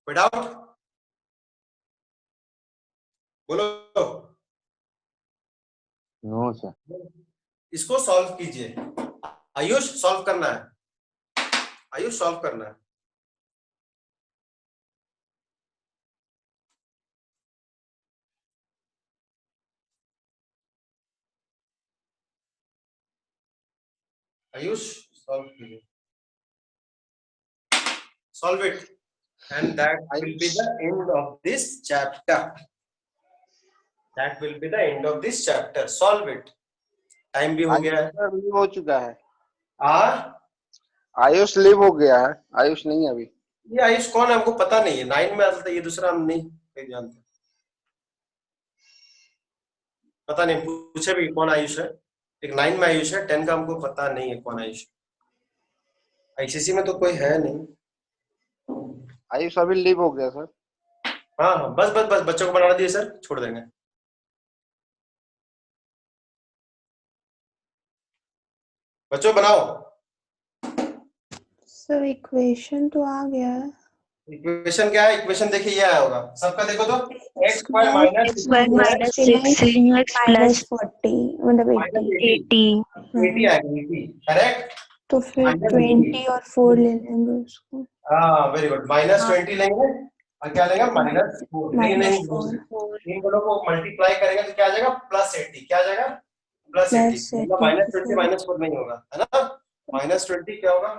Speaker 1: कोई डाउट, बोलो।
Speaker 3: No sir.
Speaker 1: इसको सॉल्व कीजिए, आयुष सॉल्व करना है, आयुष सॉल्व कीजिए, solve it, and that will be the end of this chapter, solve it. Time भी हो गया है,
Speaker 7: लीव हो चुका है,
Speaker 1: आयुष
Speaker 7: लीव हो गया है, आयुष नहीं है अभी।
Speaker 1: ये आयुष कौन है हमको पता नहीं है, 9 में आता था, ये दूसरा हम नहीं जानते, पता नहीं, पूछे भी कौन आयुष है। एक 9 में आयुष है, 10 का हमको पता नहीं है कौन आयुष। आईसीसी में तो कोई है नहीं।
Speaker 7: आयुष अभी लीव हो गया सर।
Speaker 1: हाँ हाँ, बस बस बस बच्चों को बना दिए सर, छोड़ देंगे। बच्चों बनाओ।
Speaker 6: सर इक्वेशन तो आ गया है।
Speaker 1: इक्वेशन क्या है? इक्वेशन देखिए ये आया होगा सबका, देखो तो x square
Speaker 2: x square minus 16x plus
Speaker 6: 40 मतलब 80
Speaker 2: 80
Speaker 1: 80 आएगा, 80 करेक्ट।
Speaker 6: तो फिर
Speaker 1: minus
Speaker 6: 20 और 4 ले लेंगे उसको।
Speaker 1: हाँ वेरी गुड, -20 लेंगे और क्या लेंगे -4। इन दोनों को मल्टीप्लाई करेंगे तो क्या आ जाएगा +80। क्या आ जाएगा +80, मतलब -20 -4 नहीं होगा, है ना। -20 क्या होगा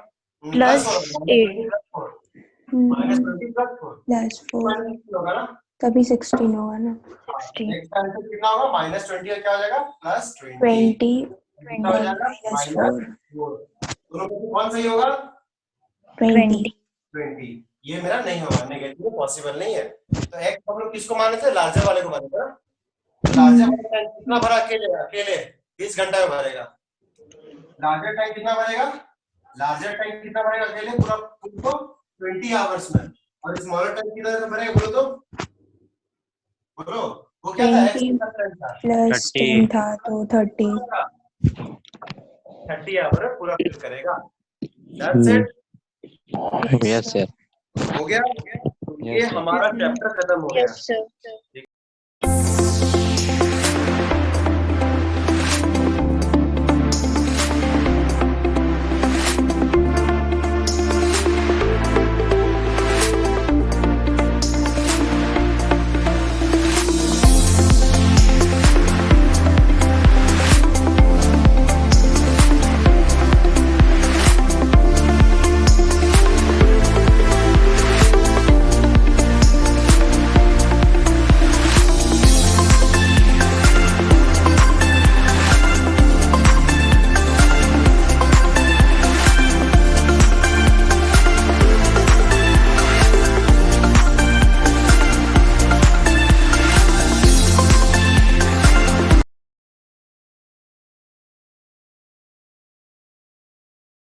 Speaker 2: प्लस
Speaker 1: -20 +4
Speaker 6: +4
Speaker 1: होगा ना,
Speaker 6: तभी 16 होगा ना।
Speaker 2: 16
Speaker 1: नेक्स्ट आंसर कितना होगा -20 और क्या हो जाएगा +20
Speaker 6: 20
Speaker 1: कितना हो जाएगा
Speaker 6: -4
Speaker 1: -4। दोनों में से कौन सही होगा
Speaker 6: 20
Speaker 1: 20। ये मेरा नहीं होगा, नेगेटिव पॉसिबल नहीं है। तो x हम लोग किसको माने थे? लार्जर वाले को माने थे ना। लार्जर वाला टाइम कितना भरा अकेले 20 घंटा में भरेगा। लार्जर टाइम कितना भरेगा? लार्जर टाइम कितना भरेगा अकेले पूरा को 20 आवर्स में, और स्मॉलर टाइम कितना भरेगा बोलो तो, बोलो वो क्या था? x कितना टाइम था?
Speaker 6: प्लस 10 था तो 30
Speaker 1: 30 आवर पूरा फिल करेगा। That's it.
Speaker 3: Yes sir.
Speaker 1: हो गया। तो ये हमारा चैप्टर खत्म हो गया।
Speaker 2: Yes sir.